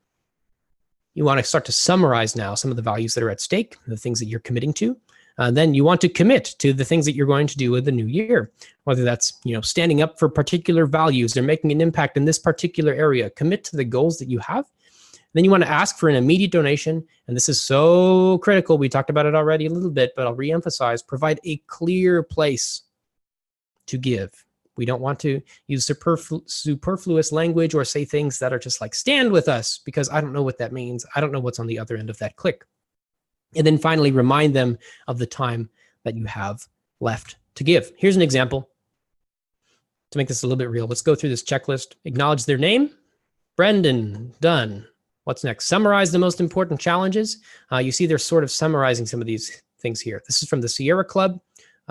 You want to start to summarize now some of the values that are at stake, the things that you're committing to. Then you want to commit to the things that you're going to do in the new year, whether that's standing up for particular values or making an impact in this particular area. Commit to the goals that you have. Then you want to ask for an immediate donation. And this is so critical. We talked about it already a little bit, but I'll reemphasize, provide a clear place to give. We don't want to use superfluous language or say things that are just like, stand with us, because I don't know what that means. I don't know what's on the other end of that click. And then finally, remind them of the time that you have left to give. Here's an example. To make this a little bit real, let's go through this checklist. Acknowledge their name. Brendan, done. What's next? Summarize the most important challenges. You see they're sort of summarizing some of these things here. This is from the Sierra Club.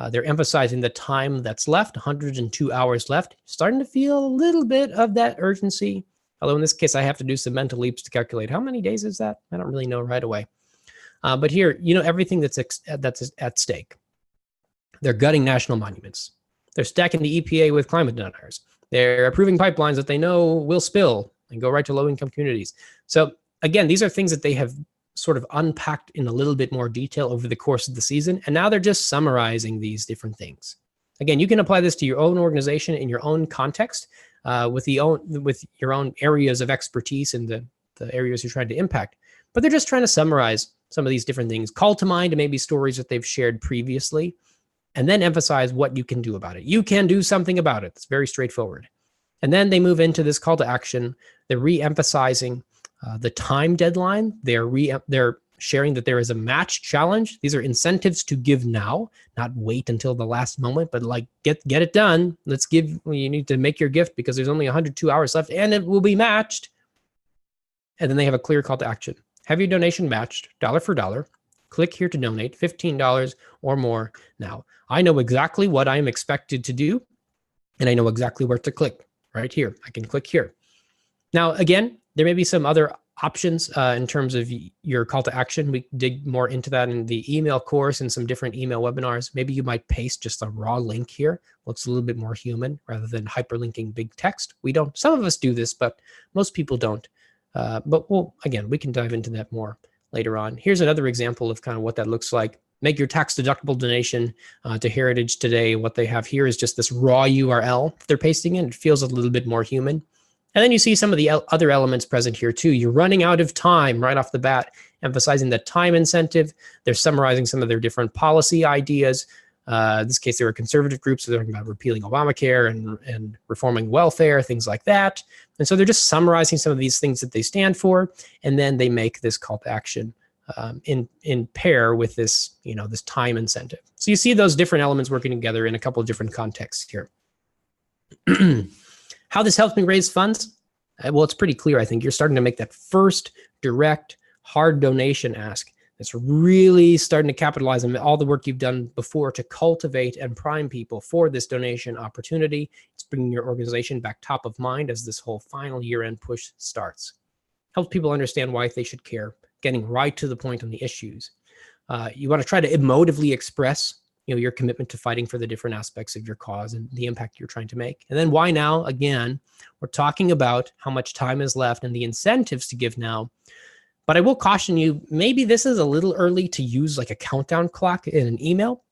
They're emphasizing the time that's left, 102 hours left. Starting to feel a little bit of that urgency. Although in this case, I have to do some mental leaps to calculate how many days is that? I don't really know right away. But here, everything that's at stake. They're gutting national monuments. They're stacking the EPA with climate deniers. They're approving pipelines that they know will spill and go right to low-income communities. So again, these are things that they have sort of unpacked in a little bit more detail over the course of the season. And now they're just summarizing these different things. Again, you can apply this to your own organization in your own context with your own areas of expertise in the areas you're trying to impact. But they're just trying to summarize some of these different things, call to mind maybe stories that they've shared previously, and then emphasize what you can do about it. You can do something about it. It's very straightforward. And then they move into this call to action. They're re-emphasizing the time deadline. They're sharing that there is a match challenge. These are incentives to give now, not wait until the last moment, but like get it done. You need to make your gift because there's only 102 hours left and it will be matched. And then they have a clear call to action. Have your donation matched dollar for dollar. Click here to donate $15 or more now. I know exactly what I am expected to do, and I know exactly where to click right here. I can click here. Now, again, there may be some other options in terms of your call to action. We dig more into that in the email course and some different email webinars. Maybe you might paste just a raw link here. Looks a little bit more human rather than hyperlinking big text. We don't. Some of us do this, but most people don't. But again, we can dive into that more later on. Here's another example of kind of what that looks like. Make your tax-deductible donation to Heritage today. What they have here is just this raw URL they're pasting in. It feels a little bit more human. And then you see some of the other elements present here too. You're running out of time right off the bat, emphasizing the time incentive. They're summarizing some of their different policy ideas. In this case, they were conservative groups, so they're talking about repealing Obamacare and reforming welfare, things like that. And so they're just summarizing some of these things that they stand for, and then they make this call to action in pair with this, this time incentive. So you see those different elements working together in a couple of different contexts here. How this helps me raise funds? Well, it's pretty clear, I think. You're starting to make that first direct, hard donation ask. It's really starting to capitalize on all the work you've done before to cultivate and prime people for this donation opportunity. It's bringing your organization back top of mind as this whole final year-end push starts. Helps people understand why they should care, getting right to the point on the issues. You want to try to emotively express your commitment to fighting for the different aspects of your cause and the impact you're trying to make. And then why now? Again, we're talking about how much time is left and the incentives to give now. But I will caution you, maybe this is a little early to use like a countdown clock in an email.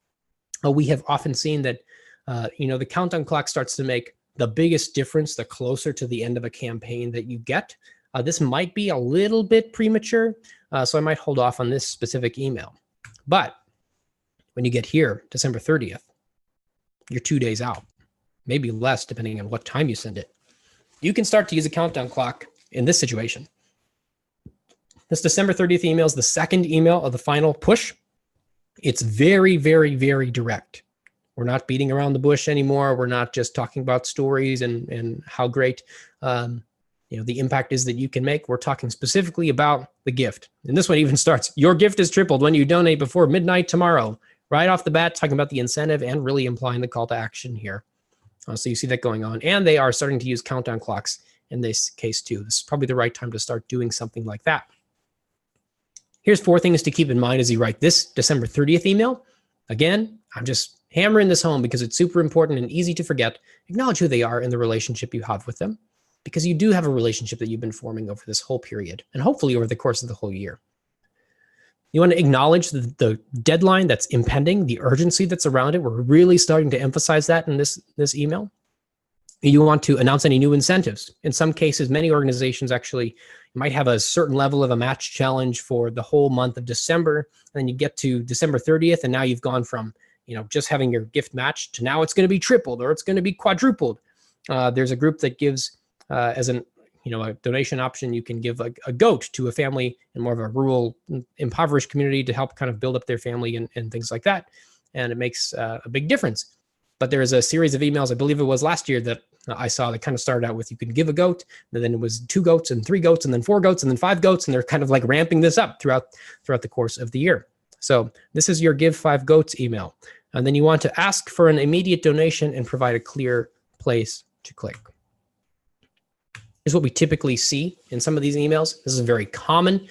We have often seen that, the countdown clock starts to make the biggest difference the closer to the end of a campaign that you get. This might be a little bit premature, so I might hold off on this specific email. But when you get here, December 30th, you're 2 days out, maybe less depending on what time you send it. You can start to use a countdown clock in this situation. This December 30th email is the second email of the final push. It's very, very, very direct. We're not beating around the bush anymore. We're not just talking about stories and how great the impact is that you can make. We're talking specifically about the gift. And this one even starts, your gift is tripled when you donate before midnight tomorrow. Right off the bat, talking about the incentive and really implying the call to action here. So you see that going on. And they are starting to use countdown clocks in this case too. This is probably the right time to start doing something like that. Here's 4 things to keep in mind as you write this December 30th email. Again, I'm just hammering this home because it's super important and easy to forget. Acknowledge who they are and the relationship you have with them, because you do have a relationship that you've been forming over this whole period and hopefully over the course of the whole year. You want to acknowledge the deadline that's impending, the urgency that's around it. We're really starting to emphasize that in this email. You want to announce any new incentives. In some cases, many organizations actually might have a certain level of a match challenge for the whole month of December. And then you get to December 30th, and now you've gone from just having your gift matched to now it's going to be tripled or it's going to be quadrupled. There's a group that gives as a donation option, you can give a goat to a family in more of a rural, impoverished community to help kind of build up their family and things like that. And it makes a big difference. But there is a series of emails, I believe it was last year, that I saw that kind of started out with you could give a goat, and then it was 2 goats and 3 goats and then 4 goats and then 5 goats. And they're kind of like ramping this up throughout the course of the year. So this is your give 5 goats email. And then you want to ask for an immediate donation and provide a clear place to click. Here's what we typically see in some of these emails. This is a very common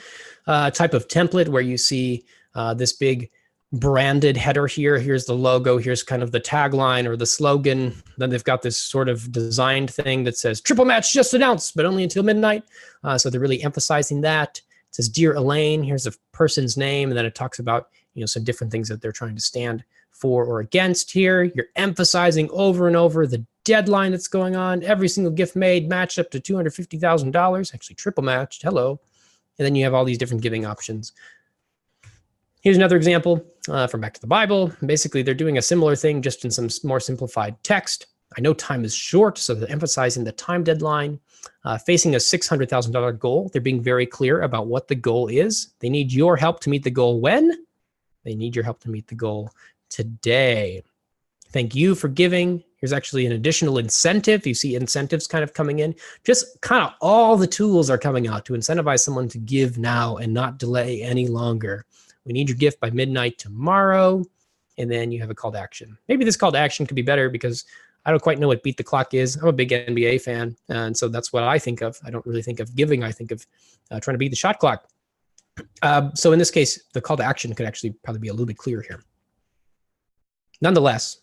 type of template where you see this big branded header here. Here's the logo. Here's kind of the tagline or the slogan. Then they've got this sort of designed thing that says triple match just announced, but only until midnight. So they're really emphasizing that. It says, Dear Elaine, here's a person's name. And then it talks about, some different things that they're trying to stand for or against here. You're emphasizing over and over the deadline that's going on. Every single gift made matched up to $250,000, actually triple matched. Hello. And then you have all these different giving options. Here's another example from Back to the Bible. Basically, they're doing a similar thing, just in some more simplified text. I know time is short, so they're emphasizing the time deadline. Facing a $600,000 goal, they're being very clear about what the goal is. They need your help to meet the goal when? They need your help to meet the goal today. Thank you for giving. Here's actually an additional incentive. You see incentives kind of coming in. Just kind of all the tools are coming out to incentivize someone to give now and not delay any longer. We need your gift by midnight tomorrow. And then you have a call to action. Maybe this call to action could be better because I don't quite know what beat the clock is. I'm a big NBA fan. And so that's what I think of. I don't really think of giving. I think of trying to beat the shot clock. So in this case, the call to action could actually probably be a little bit clearer here. Nonetheless,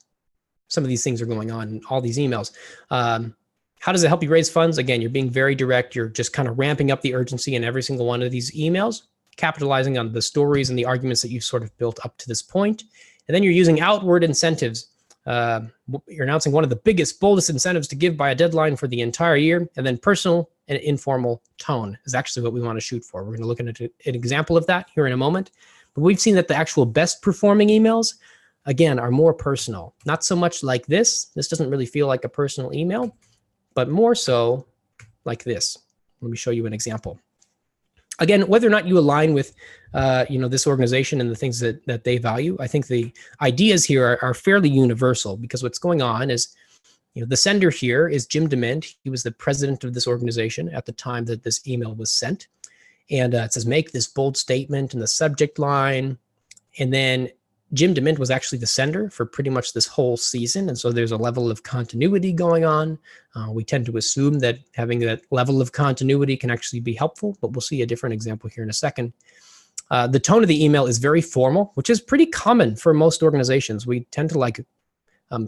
some of these things are going on in all these emails. How does it help you raise funds? Again, you're being very direct. You're just kind of ramping up the urgency in every single one of these emails, capitalizing on the stories and the arguments that you've sort of built up to this point. And then you're using outward incentives. You're announcing one of the biggest, boldest incentives to give by a deadline for the entire year. And then personal and informal tone is actually what we want to shoot for. We're going to look at an example of that here in a moment. But we've seen that the actual best performing emails, again, are more personal. Not so much like this. This doesn't really feel like a personal email, but more so like this. Let me show you an example. Again, whether or not you align with, this organization and the things that they value, I think the ideas here are fairly universal, because what's going on is, the sender here is Jim DeMint. He was the president of this organization at the time that this email was sent. And it says, make this bold statement in the subject line. And then Jim DeMint was actually the sender for pretty much this whole season. And so there's a level of continuity going on. We tend to assume that having that level of continuity can actually be helpful, but we'll see a different example here in a second. The tone of the email is very formal, which is pretty common for most organizations. We tend to like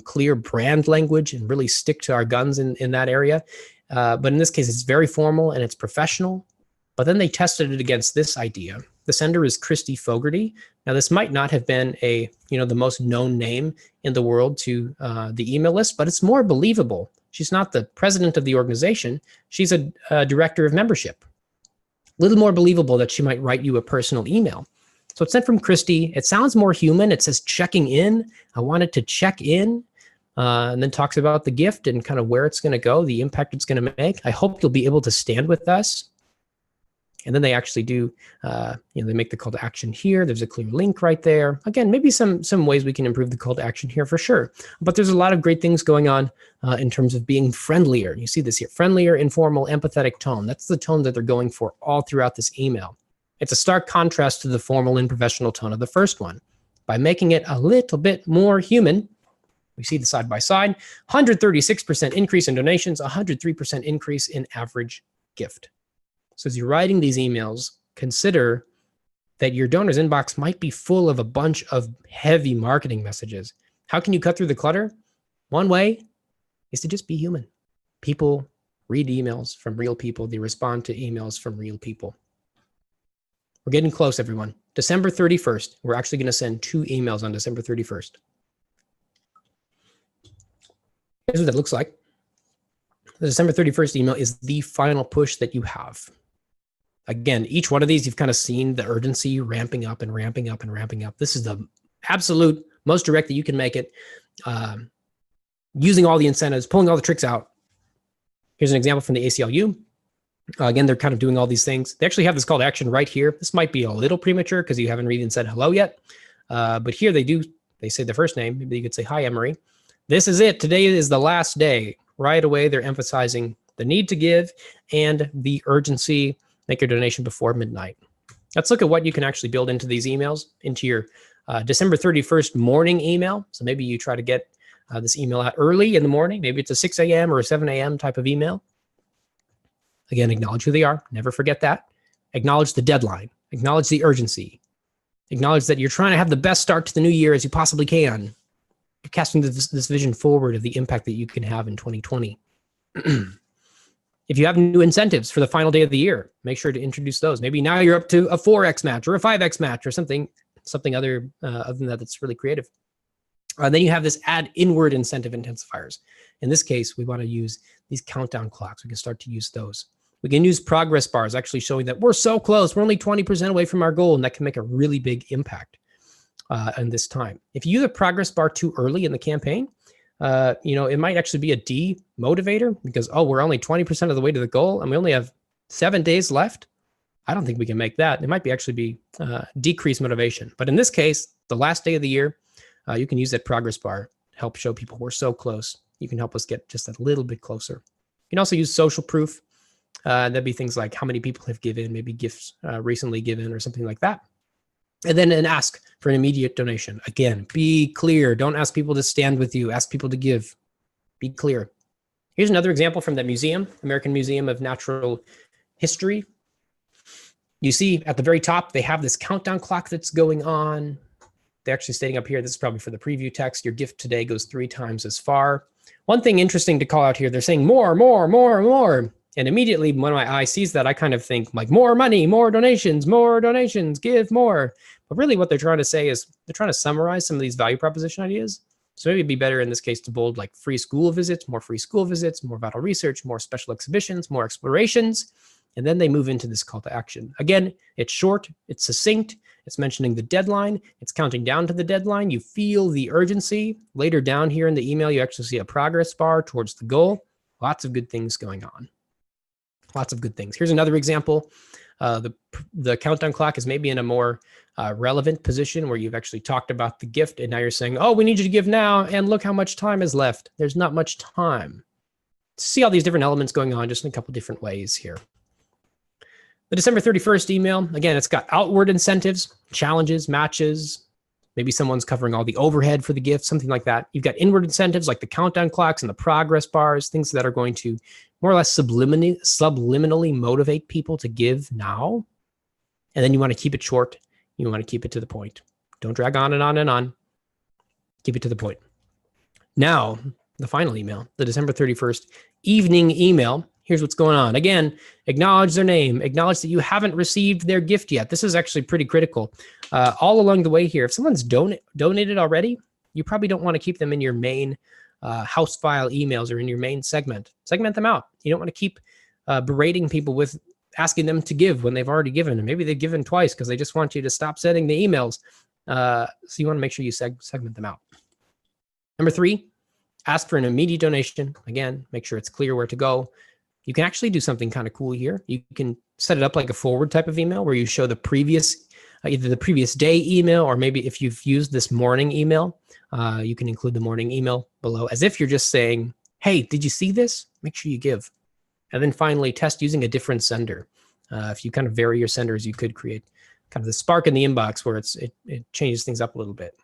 clear brand language and really stick to our guns in that area. But in this case, it's very formal and it's professional. But then they tested it against this idea. The sender is Christy Fogarty. Now, this might not have been the most known name in the world to the email list, but it's more believable. She's not the president of the organization. She's a director of membership. A little more believable that she might write you a personal email. So it's sent from Christy. It sounds more human. It says checking in. I wanted to check in, and then talks about the gift and kind of where it's going to go, the impact it's going to make. I hope you'll be able to stand with us. And then they actually do, they make the call to action here. There's a clear link right there. Again, maybe some ways we can improve the call to action here for sure. But there's a lot of great things going on in terms of being friendlier. You see this here, friendlier, informal, empathetic tone. That's the tone that they're going for all throughout this email. It's a stark contrast to the formal and professional tone of the first one. By making it a little bit more human, we see the side by side, 136% increase in donations, 103% increase in average gift. So as you're writing these emails, consider that your donor's inbox might be full of a bunch of heavy marketing messages. How can you cut through the clutter? One way is to just be human. People read emails from real people. They respond to emails from real people. We're getting close, everyone. December 31st, we're actually going to send 2 emails on December 31st. Here's what that looks like. The December 31st email is the final push that you have. Again, each one of these, you've kind of seen the urgency ramping up and ramping up and ramping up. This is the absolute most direct that you can make it, using all the incentives, pulling all the tricks out. Here's an example from the ACLU. Again, they're kind of doing all these things. They actually have this call to action right here. This might be a little premature because you haven't even said hello yet. But here they say the first name. Maybe you could say, hi, Emery. This is it. Today is the last day. Right away, they're emphasizing the need to give and the urgency. Make your donation before midnight. Let's look at what you can actually build into these emails, into your December 31st morning email. So maybe you try to get this email out early in the morning. Maybe it's a 6 a.m. or a 7 a.m. type of email. Again, acknowledge who they are. Never forget that. Acknowledge the deadline. Acknowledge the urgency. Acknowledge that you're trying to have the best start to the new year as you possibly can. You're casting this vision forward of the impact that you can have in 2020. If you have new incentives for the final day of the year, make sure to introduce those. Maybe now you're up to a 4X match or a 5X match or something other than that that's really creative. Then you have this add inward incentive intensifiers. In this case, we want to use these countdown clocks. We can start to use those. We can use progress bars, actually showing that we're so close. We're only 20% away from our goal, and that can make a really big impact in this time. If you use a progress bar too early in the campaign, it might actually be a demotivator because, we're only 20% of the way to the goal, and we only have 7 days left. I don't think we can make that. It might actually be decreased motivation. But in this case, the last day of the year, you can use that progress bar to help show people we're so close. You can help us get just a little bit closer. You can also use social proof. That'd be things like how many people have given, maybe gifts recently given or something like that. And then ask for an immediate donation. Again, be clear. Don't ask people to stand with you. Ask people to give. Be clear. Here's another example from the museum, American Museum of Natural History. You see at the very top, they have this countdown clock that's going on. They're actually stating up here, this is probably for the preview text, your gift today goes 3 times as far. One thing interesting to call out here, they're saying more, more, more, more. And immediately when my eye sees that, I kind of think like more money, more donations, give more. But really what they're trying to say is they're trying to summarize some of these value proposition ideas. So maybe it'd be better in this case to bold like free school visits, more vital research, more special exhibitions, more explorations. And then they move into this call to action. Again, it's short, it's succinct, it's mentioning the deadline, it's counting down to the deadline. You feel the urgency. Later down here in the email, you actually see a progress bar towards the goal. Lots of good things going on. Lots of good things. Here's another example. The countdown clock is maybe in a more relevant position where you've actually talked about the gift and now you're saying, we need you to give now and look how much time is left. There's not much time. See all these different elements going on just in a couple different ways here. The December 31st email, again, it's got outward incentives, challenges, matches. Maybe someone's covering all the overhead for the gift, something like that. You've got inward incentives like the countdown clocks and the progress bars, things that are going to more or less subliminally motivate people to give now. And then you want to keep it short. You want to keep it to the point. Don't drag on and on and on. Keep it to the point. Now, the final email, the December 31st evening email. Here's what's going on. Again, acknowledge their name. Acknowledge that you haven't received their gift yet. This is actually pretty critical. All along the way here, if someone's donated already, you probably don't want to keep them in your main house file emails or in your main segment. Segment them out. You don't want to keep berating people with asking them to give when they've already given. And maybe they've given twice because they just want you to stop sending the emails. So you want to make sure you segment them out. Number 3, ask for an immediate donation. Again, make sure it's clear where to go. You can actually do something kind of cool here. You can set it up like a forward type of email where you show the previous, either the previous day email, or maybe if you've used this morning email, you can include the morning email below as if you're just saying, hey, did you see this? Make sure you give. And then finally, test using a different sender. If you kind of vary your senders, you could create kind of the spark in the inbox where it changes things up a little bit.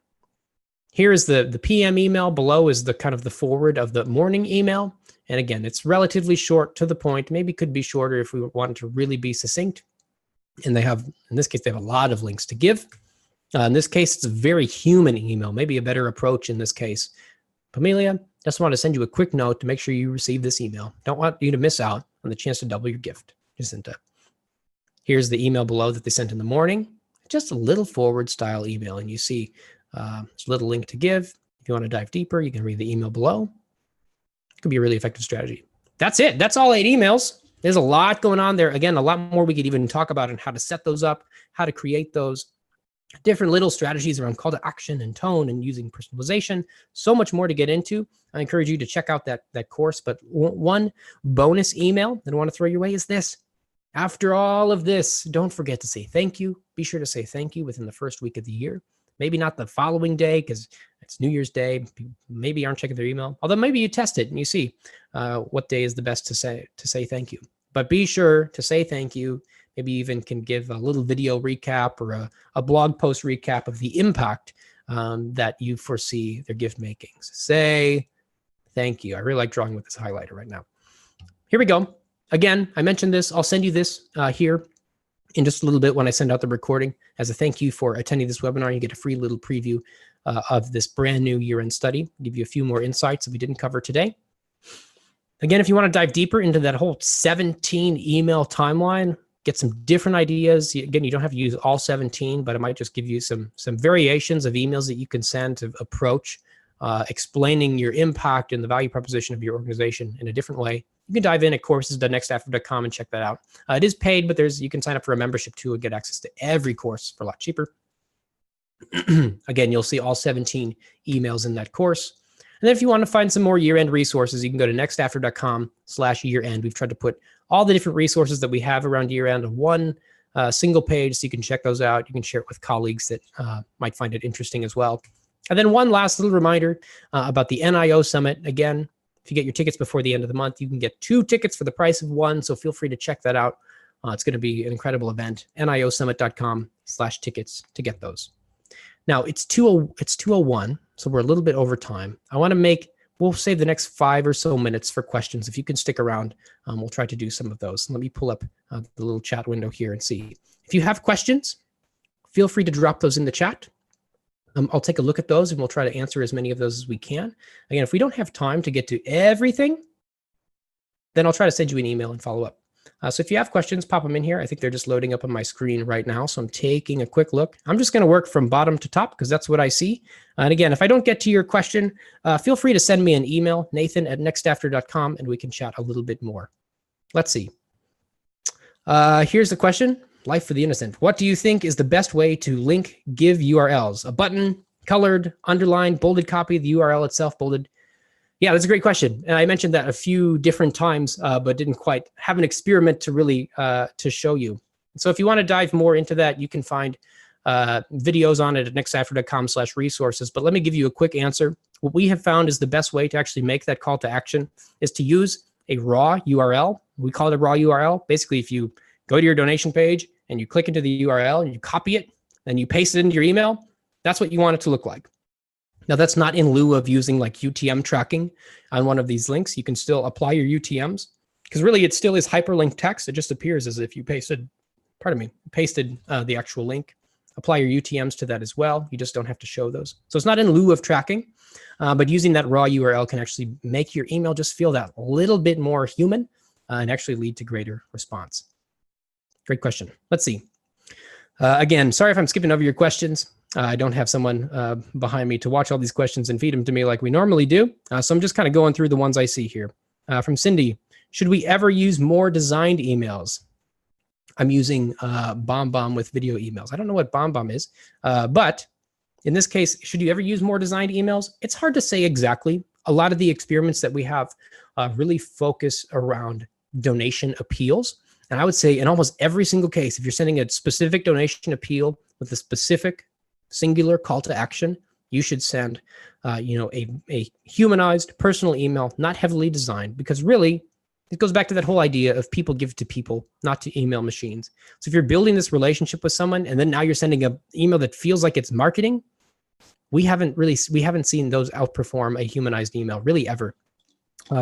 Here is the PM email. Below is the kind of the forward of the morning email. And again, it's relatively short to the point. Maybe could be shorter if we wanted to really be succinct. And they have, in this case, they have a lot of links to give. In this case, it's a very human email, maybe a better approach in this case. Pamelia, just want to send you a quick note to make sure you receive this email. Don't want you to miss out on the chance to double your gift. Here's the email below that they sent in the morning. Just a little forward style email. And you see there's a little link to give. If you want to dive deeper, you can read the email below. It could be a really effective strategy. That's it. That's all 8 emails. There's a lot going on there. Again, a lot more we could even talk about and how to set those up, how to create those different little strategies around call to action and tone and using personalization. So much more to get into. I encourage you to check out that course. But one bonus email that I want to throw your way is this. After all of this, don't forget to say thank you. Be sure to say thank you within the first week of the year. Maybe not the following day because it's New Year's Day. People maybe aren't checking their email. Although maybe you test it and you see what day is the best to say thank you. But be sure to say thank you. Maybe you even can give a little video recap or a blog post recap of the impact that you foresee their gift making. So say thank you. I really like drawing with this highlighter right now. Here we go. Again, I mentioned this. I'll send you this here in just a little bit when I send out the recording as a thank you for attending this webinar. You get a free little preview of this brand new year-end study. I'll give you a few more insights that we didn't cover today. Again, if you want to dive deeper into that whole 17 email timeline, get some different ideas. Again, you don't have to use all 17, but it might just give you some variations of emails that you can send to approach explaining your impact and the value proposition of your organization in a different way. You can dive in at courses.nextafter.com and check that out. It is paid, but you can sign up for a membership too and get access to every course for a lot cheaper. Again, you'll see all 17 emails in that course. And then if you want to find some more year-end resources, you can go to nextafter.com/year-end. We've tried to put all the different resources that we have around year-end on one single page, so you can check those out. You can share it with colleagues that might find it interesting as well. And then one last little reminder about the NIO Summit. Again, if you get your tickets before the end of the month, you can get 2 tickets for the price of 1. So feel free to check that out. It's going to be an incredible event. niosummit.com/tickets to get those. Now it's 2:01, so we're a little bit over time. We'll save the next 5 or so minutes for questions. If you can stick around, we'll try to do some of those. Let me pull up the little chat window here and see. If you have questions, feel free to drop those in the chat. I'll take a look at those and we'll try to answer as many of those as we can. Again, if we don't have time to get to everything, then I'll try to send you an email and follow up. So if you have questions, pop them in here. I think they're just loading up on my screen right now. So I'm taking a quick look. I'm just going to work from bottom to top because that's what I see. And again, if I don't get to your question, feel free to send me an email, nathan@nextafter.com, and we can chat a little bit more. Let's see. Here's the question. Life for the innocent. What do you think is the best way to link give URLs? A button, colored, underlined, bolded copy, the URL itself bolded? Yeah, that's a great question. And I mentioned that a few different times, but didn't quite have an experiment to really to show you. So if you want to dive more into that, you can find videos on it at nextafter.com/resources. But let me give you a quick answer. What we have found is the best way to actually make that call to action is to use a raw URL. We call it a raw URL. Basically, if you go to your donation page and you click into the URL and you copy it, and you paste it into your email, that's what you want it to look like. Now, that's not in lieu of using like UTM tracking on one of these links. You can still apply your UTMs because really it still is hyperlinked text. It just appears as if you pasted the actual link. Apply your UTMs to that as well. You just don't have to show those. So it's not in lieu of tracking, but using that raw URL can actually make your email just feel that little bit more human and actually lead to greater response. Great question. Let's see. Again, sorry if I'm skipping over your questions. I don't have someone behind me to watch all these questions and feed them to me like we normally do. So I'm just kind of going through the ones I see here. From Cindy, should we ever use more designed emails? I'm using BombBomb with video emails. I don't know what BombBomb is, but in this case, should you ever use more designed emails? It's hard to say exactly. A lot of the experiments that we have really focus around donation appeals. And I would say in almost every single case, if you're sending a specific donation appeal with a specific singular call to action, you should send a humanized personal email, not heavily designed, because really it goes back to that whole idea of people give to people, not to email machines. So if you're building this relationship with someone and then now you're sending an email that feels like it's marketing, we haven't seen those outperform a humanized email really ever.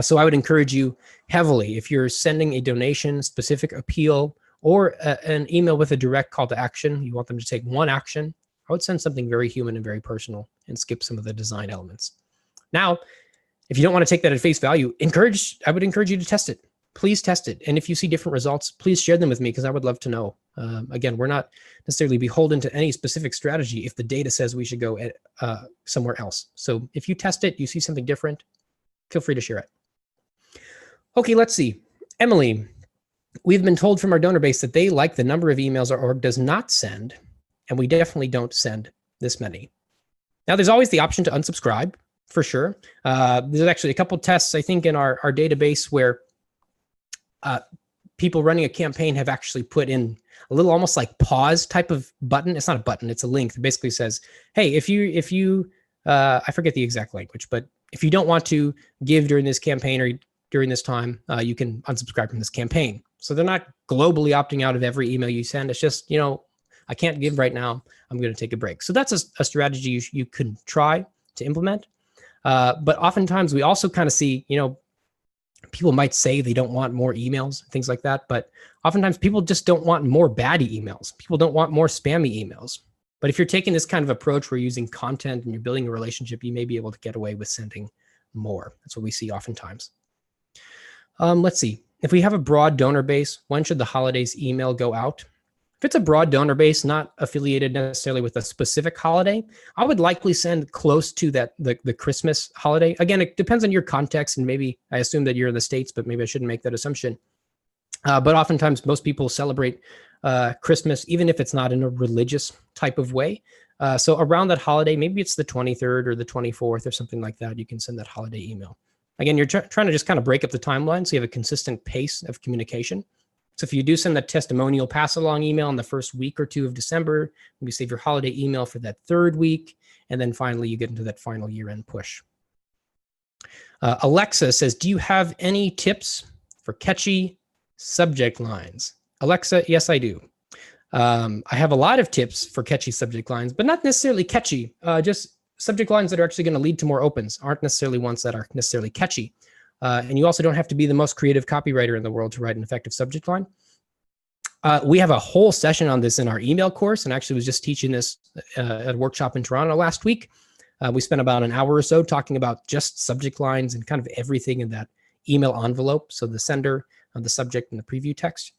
So I would encourage you heavily, if you're sending a donation, specific appeal, or an email with a direct call to action, you want them to take one action, I would send something very human and very personal and skip some of the design elements. Now, if you don't want to take that at face value, I would encourage you to test it. Please test it. And if you see different results, please share them with me because I would love to know. Again, we're not necessarily beholden to any specific strategy if the data says we should go somewhere else. So if you test it, you see something different, feel free to share it. Okay, let's see. Emily, we've been told from our donor base that they like the number of emails our org does not send, and we definitely don't send this many. Now, there's always the option to unsubscribe, for sure. There's actually a couple tests, I think, in our database where people running a campaign have actually put in a little almost like pause type of button. It's not a button, it's a link that basically says, hey, if you I forget the exact language, but if you don't want to give during this campaign or during this time, you can unsubscribe from this campaign. So they're not globally opting out of every email you send. It's just, I can't give right now. I'm going to take a break. So that's a strategy you can try to implement. But oftentimes we also kind of see, people might say they don't want more emails, things like that. But oftentimes people just don't want more baddie emails. People don't want more spammy emails. But if you're taking this kind of approach where you're using content and you're building a relationship, you may be able to get away with sending more. That's what we see oftentimes. Let's see. If we have a broad donor base, when should the holidays email go out? If it's a broad donor base, not affiliated necessarily with a specific holiday, I would likely send close to the Christmas holiday. Again, it depends on your context, and maybe I assume that you're in the States, but maybe I shouldn't make that assumption. But oftentimes most people celebrate Christmas, even if it's not in a religious type of way. So around that holiday, maybe it's the 23rd or the 24th or something like that, you can send that holiday email. Again, you're trying to just kind of break up the timeline so you have a consistent pace of communication. So if you do send that testimonial pass-along email in the first week or two of December, maybe save your holiday email for that third week, and then finally you get into that final year-end push. Alexa says, do you have any tips for catchy subject lines? Alexa, yes, I do. I have a lot of tips for catchy subject lines, but not necessarily catchy, just subject lines that are actually going to lead to more opens, aren't necessarily ones that are necessarily catchy. And you also don't have to be the most creative copywriter in the world to write an effective subject line. We have a whole session on this in our email course, and actually was just teaching this at a workshop in Toronto last week. We spent about an hour or so talking about just subject lines and kind of everything in that email envelope. So the sender, the subject, and the preview text.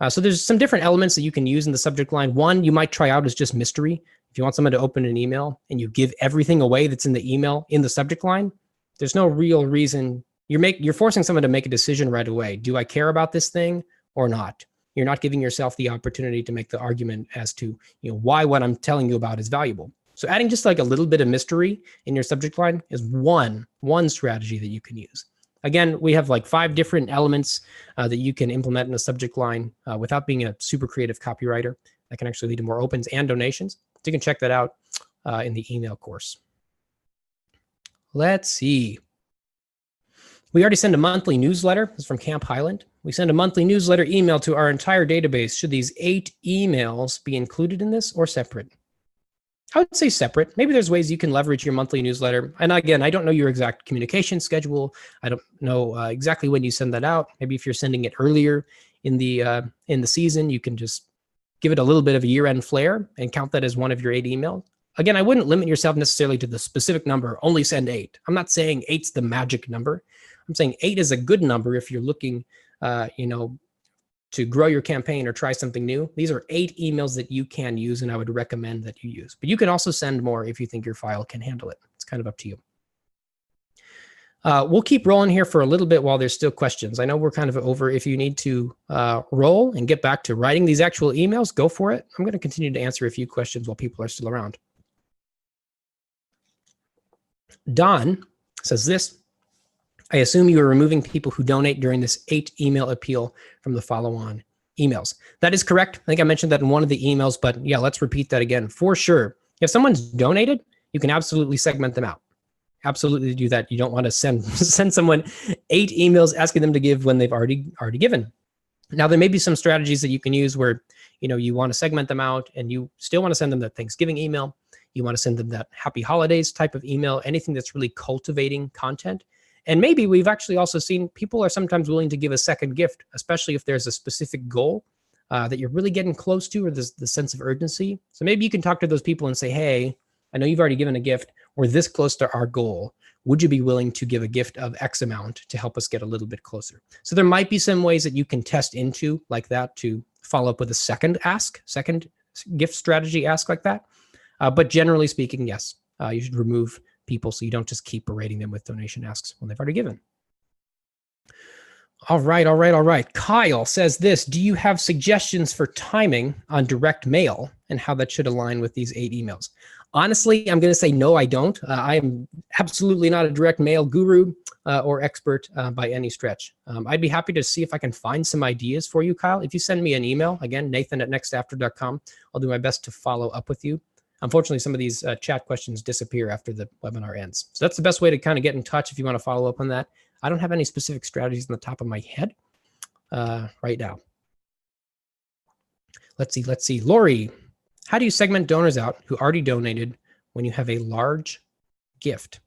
So there's some different elements that you can use in the subject line. One you might try out is just mystery. If you want someone to open an email and you give everything away that's in the email in the subject line, there's no real reason. You're forcing someone to make a decision right away. Do I care about this thing or not? You're not giving yourself the opportunity to make the argument as to why what I'm telling you about is valuable. So adding just like a little bit of mystery in your subject line is one strategy that you can use. Again, we have like 5 different elements that you can implement in a subject line without being a super creative copywriter. That can actually lead to more opens and donations. So you can check that out in the email course. Let's see. We already send a monthly newsletter. This is from Camp Highland. We send a monthly newsletter email to our entire database. Should these 8 emails be included in this or separate? I would say separate. Maybe there's ways you can leverage your monthly newsletter. And again, I don't know your exact communication schedule. I don't know exactly when you send that out. Maybe if you're sending it earlier in the season, you can just give it a little bit of a year-end flair and count that as one of your 8 emails. Again, I wouldn't limit yourself necessarily to the specific number, only send 8. I'm not saying 8's the magic number. I'm saying 8 is a good number if you're looking, to grow your campaign or try something new. These are 8 emails that you can use, and I would recommend that you use. But you can also send more if you think your file can handle it. It's kind of up to you. We'll keep rolling here for a little bit while there's still questions. I know we're kind of over. If you need to roll and get back to writing these actual emails, go for it. I'm going to continue to answer a few questions while people are still around. Don says this. I assume you are removing people who donate during this 8 email appeal from the follow-on emails. That is correct. I think I mentioned that in one of the emails, but yeah, let's repeat that again. For sure, if someone's donated, you can absolutely segment them out. Absolutely do that. You don't want to send someone 8 emails asking them to give when they've already given. Now, there may be some strategies that you can use where you want to segment them out, and you still want to send them that Thanksgiving email. You want to send them that Happy Holidays type of email, anything that's really cultivating content. And maybe we've actually also seen people are sometimes willing to give a second gift, especially if there's a specific goal that you're really getting close to, or the sense of urgency. So maybe you can talk to those people and say, hey, I know you've already given a gift. We're this close to our goal. Would you be willing to give a gift of X amount to help us get a little bit closer? So there might be some ways that you can test into like that to follow up with a second gift strategy ask like that. But generally speaking, yes, you should remove people so you don't just keep berating them with donation asks when they've already given. All right. Kyle says this, do you have suggestions for timing on direct mail and how that should align with these 8 emails? Honestly, I'm going to say no, I don't. I am absolutely not a direct mail guru. or expert by any stretch. I'd be happy to see if I can find some ideas for you, Kyle. If you send me an email, again, nathan@nextafter.com, I'll do my best to follow up with you. Unfortunately, some of these chat questions disappear after the webinar ends. So that's the best way to kind of get in touch if you want to follow up on that. I don't have any specific strategies on the top of my head right now. Let's see. Lori, how do you segment donors out who already donated when you have a large gift?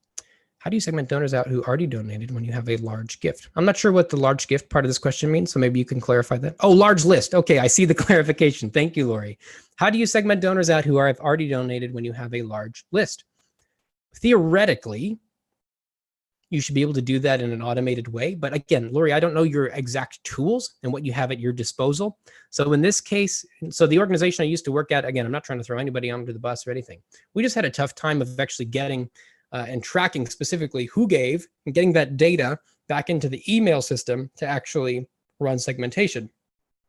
How do you segment donors out who already donated when you have a large gift? I'm not sure what the large gift part of this question means, so maybe you can clarify that. Oh, large list. Okay, I see the clarification. Thank you, Lori. How do you segment donors out who have already donated when you have a large list? Theoretically, you should be able to do that in an automated way. But again, Lori, I don't know your exact tools and what you have at your disposal. So in this case, so the organization I used to work at, again, I'm not trying to throw anybody under the bus or anything. We just had a tough time of actually getting and tracking specifically who gave and getting that data back into the email system to actually run segmentation.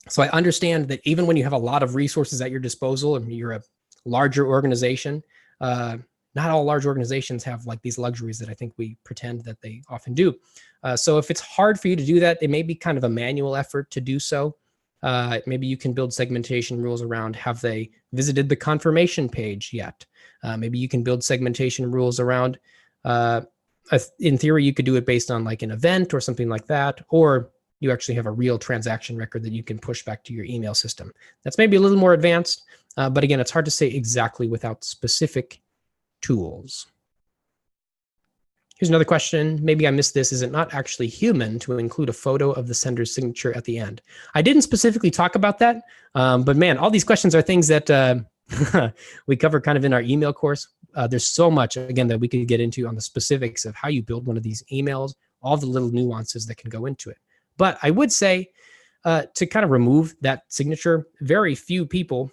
So I understand that even when you have a lot of resources at your disposal and you're a larger organization, not all large organizations have like these luxuries that I think we pretend that they often do. So if it's hard for you to do that, it may be kind of a manual effort to do so. Maybe you can build segmentation rules around, have they visited the confirmation page yet? Maybe you can build segmentation rules around, in theory, you could do it based on like an event or something like that, or you actually have a real transaction record that you can push back to your email system. That's maybe a little more advanced, but again, it's hard to say exactly without specific tools. Here's another question. Maybe I missed this. Is it not actually human to include a photo of the sender's signature at the end? I didn't specifically talk about that, but man, all these questions are things that we cover kind of in our email course. There's so much, again, that we could get into on the specifics of how you build one of these emails, all the little nuances that can go into it. But I would say to kind of remove that signature, very few people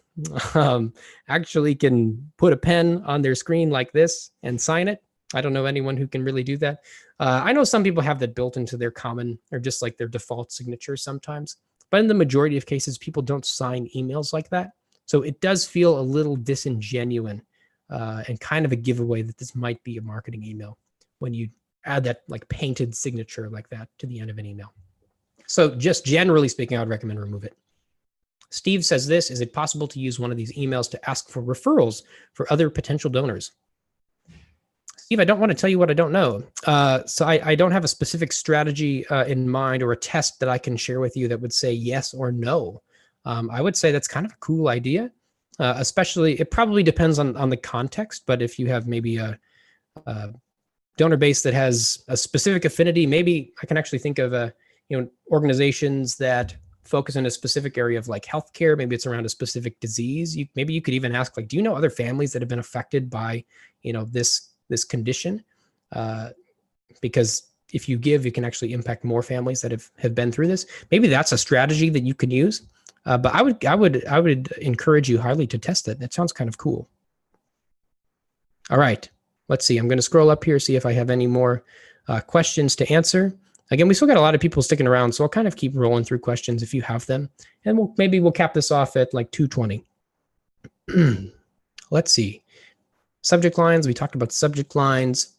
actually can put a pen on their screen like this and sign it. I don't know anyone who can really do that. I know some people have that built into their common or just like their default signature sometimes, but in the majority of cases, people don't sign emails like that. So it does feel a little disingenuous and kind of a giveaway that this might be a marketing email when you add that like painted signature like that to the end of an email. So just generally speaking, I would recommend remove it. Steve says this, is it possible to use one of these emails to ask for referrals for other potential donors? Steve, I don't want to tell you what I don't know. So I don't have a specific strategy in mind or a test that I can share with you that would say yes or no. I would say that's kind of a cool idea, especially it probably depends on the context, but if you have maybe a donor base that has a specific affinity, maybe I can actually think of organizations that focus in a specific area of like healthcare. Maybe it's around a specific disease. Maybe you could even ask like, do you know other families that have been affected by this condition? Because if you give, you can actually impact more families that have been through this. Maybe that's a strategy that you can use. But I would encourage you highly to test it. That sounds kind of cool. All right, let's see. I'm going to scroll up here, see if I have any more questions to answer. Again, we still got a lot of people sticking around, so I'll kind of keep rolling through questions if you have them. And maybe we'll cap this off at like 2:20. Let's see. Subject lines, we talked about subject lines.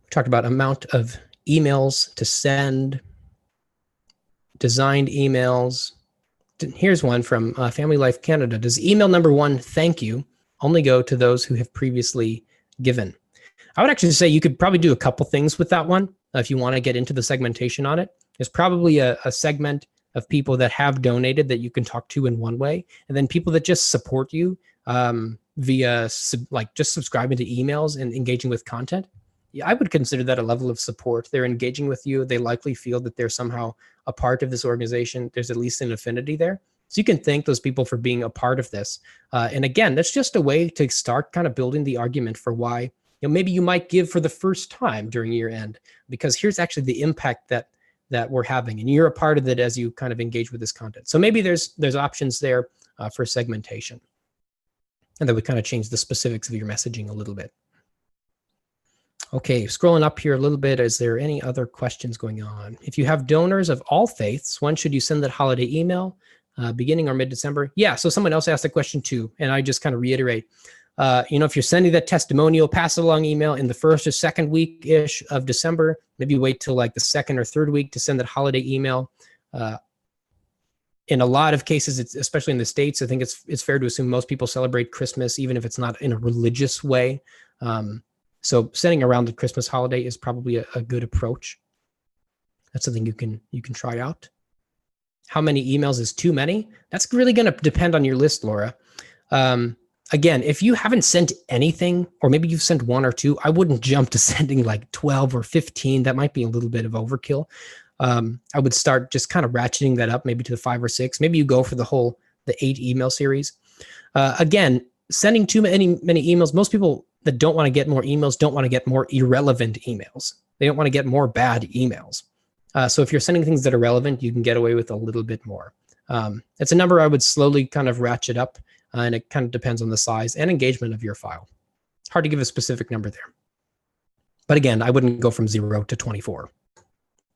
We talked about amount of emails to send, designed emails. Here's one from Family Life Canada. Does email number 1, thank you, only go to those who have previously given? I would actually say you could probably do a couple things with that one if you want to get into the segmentation on it. There's probably a segment of people that have donated that you can talk to in one way, and then people that just support you via like just subscribing to emails and engaging with content. Yeah, I would consider that a level of support. They're engaging with you. They likely feel that they're somehow a part of this organization. There's at least an affinity there. So you can thank those people for being a part of this. And again, that's just a way to start kind of building the argument for why maybe you might give for the first time during year end, because here's actually the impact that we're having, and you're a part of it as you kind of engage with this content. So maybe there's options there for segmentation. And that would kind of change the specifics of your messaging a little bit. Okay, scrolling up here a little bit, is there any other questions going on? If you have donors of all faiths, when should you send that holiday email? Beginning or mid-December? Yeah, so someone else asked a question too, and I just kind of reiterate. If you're sending that testimonial pass-along email in the first or second week-ish of December, maybe wait till like the second or third week to send that holiday email. In a lot of cases, especially in the States, I think it's fair to assume most people celebrate Christmas, even if it's not in a religious way. So sending around the Christmas holiday is probably a good approach. That's something you can try out. How many emails is too many? That's really going to depend on your list, Laura. Again, if you haven't sent anything, or maybe you've sent one or two, I wouldn't jump to sending like 12 or 15. That might be a little bit of overkill. I would start just kind of ratcheting that up, maybe to the 5 or 6. Maybe you go for the 8 email series. Again, sending too many emails, most people that don't want to get more emails don't want to get more irrelevant emails. They don't want to get more bad emails. So if you're sending things that are relevant, you can get away with a little bit more. It's a number I would slowly kind of ratchet up, and it kind of depends on the size and engagement of your file. Hard to give a specific number there. But again, I wouldn't go from 0 to 24.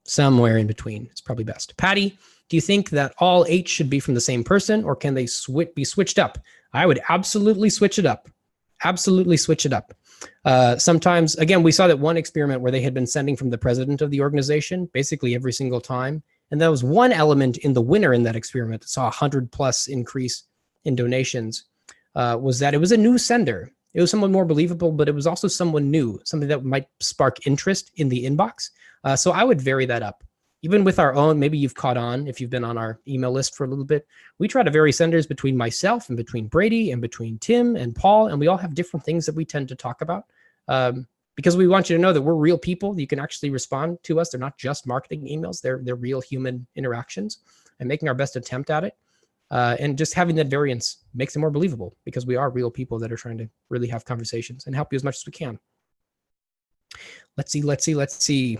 Somewhere in between is probably best. Patty, do you think that all 8 should be from the same person, or can they be switched up? I would absolutely switch it up. Absolutely switch it up. Sometimes, again, we saw that one experiment where they had been sending from the president of the organization basically every single time. And there was one element in the winner in that experiment that saw 100+ increase in donations, was that it was a new sender. It was someone more believable, but it was also someone new, something that might spark interest in the inbox. So I would vary that up. Even with our own, maybe you've caught on if you've been on our email list for a little bit. We try to vary senders between myself and between Brady and between Tim and Paul, and we all have different things that we tend to talk about, because we want you to know that we're real people. You can actually respond to us. They're not just marketing emails. They're real human interactions, and making our best attempt at it. And just having that variance makes it more believable, because we are real people that are trying to really have conversations and help you as much as we can. Let's see.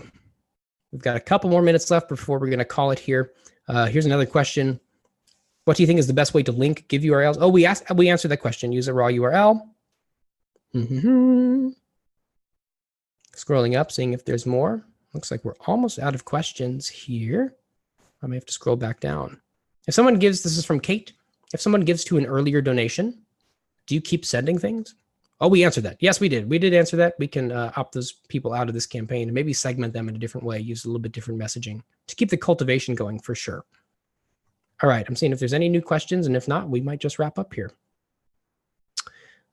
We've got a couple more minutes left before we're going to call it here. Here's another question. What do you think is the best way to link give URLs? Oh, we answered that question. Use a raw URL. Scrolling up, seeing if there's more. Looks like we're almost out of questions here. I may have to scroll back down. If someone gives, this is from Kate. If someone gives to an earlier donation, do you keep sending things? Oh, we answered that. Yes, we did. We did answer that. We can opt those people out of this campaign and maybe segment them in a different way, use a little bit different messaging to keep the cultivation going for sure. All right, I'm seeing if there's any new questions, and if not, we might just wrap up here.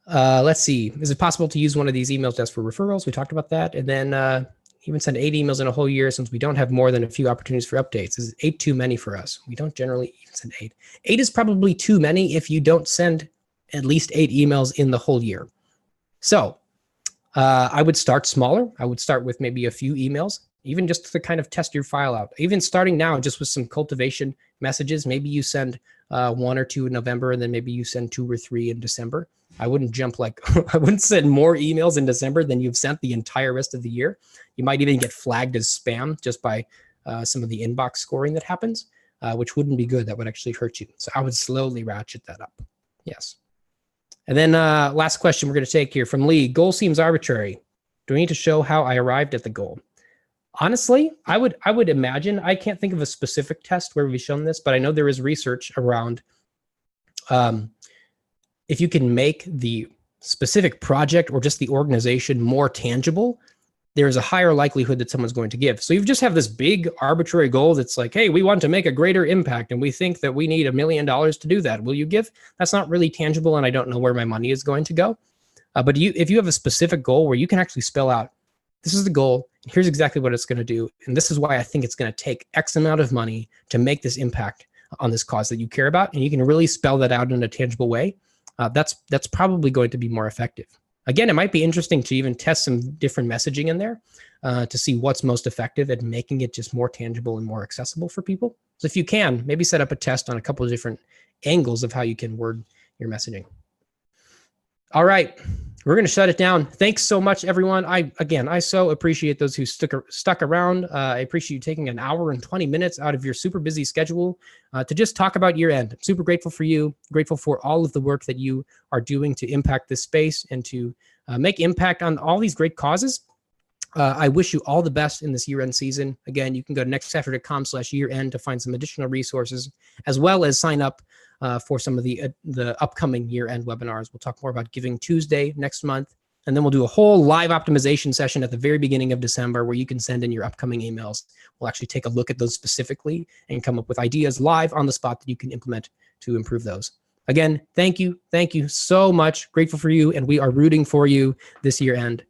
Let's see. Is it possible to use one of these emails just for referrals? We talked about that. And then even send 8 emails in a whole year, since we don't have more than a few opportunities for updates. Is 8 too many for us? We don't generally even send 8. 8 is probably too many if you don't send at least 8 emails in the whole year. So I would start smaller. I would start with maybe a few emails, even just to kind of test your file out. Even starting now, just with some cultivation messages, maybe you send 1 or 2 in November, and then maybe you send 2 or 3 in December. I wouldn't jump I wouldn't send more emails in December than you've sent the entire rest of the year. You might even get flagged as spam just by some of the inbox scoring that happens, which wouldn't be good. That would actually hurt you. So I would slowly ratchet that up. Yes. And then last question we're going to take here from Lee. Goal seems arbitrary. Do I need to show how I arrived at the goal? Honestly, I would imagine, I can't think of a specific test where we've shown this, but I know there is research around if you can make the specific project or just the organization more tangible, there is a higher likelihood that someone's going to give. So you just have this big arbitrary goal that's like, hey, we want to make a greater impact, and we think that we need $1 million to do that. Will you give? That's not really tangible, and I don't know where my money is going to go. But if you have a specific goal where you can actually spell out, this is the goal, here's exactly what it's going to do, and this is why I think it's going to take X amount of money to make this impact on this cause that you care about, and you can really spell that out in a tangible way, that's probably going to be more effective. Again, it might be interesting to even test some different messaging in there to see what's most effective at making it just more tangible and more accessible for people. So if you can, maybe set up a test on a couple of different angles of how you can word your messaging. All right, we're going to shut it down. Thanks so much, everyone. I so appreciate those who stuck around. I appreciate you taking an hour and 20 minutes out of your super busy schedule to just talk about year end. I'm super grateful for you, grateful for all of the work that you are doing to impact this space and to make impact on all these great causes. I wish you all the best in this year-end season. Again, you can go to nextchapter.com/year-end to find some additional resources, as well as sign up for some of the upcoming year-end webinars. We'll talk more about Giving Tuesday next month. And then we'll do a whole live optimization session at the very beginning of December where you can send in your upcoming emails. We'll actually take a look at those specifically and come up with ideas live on the spot that you can implement to improve those. Again, thank you. Thank you so much. Grateful for you. And we are rooting for you this year end.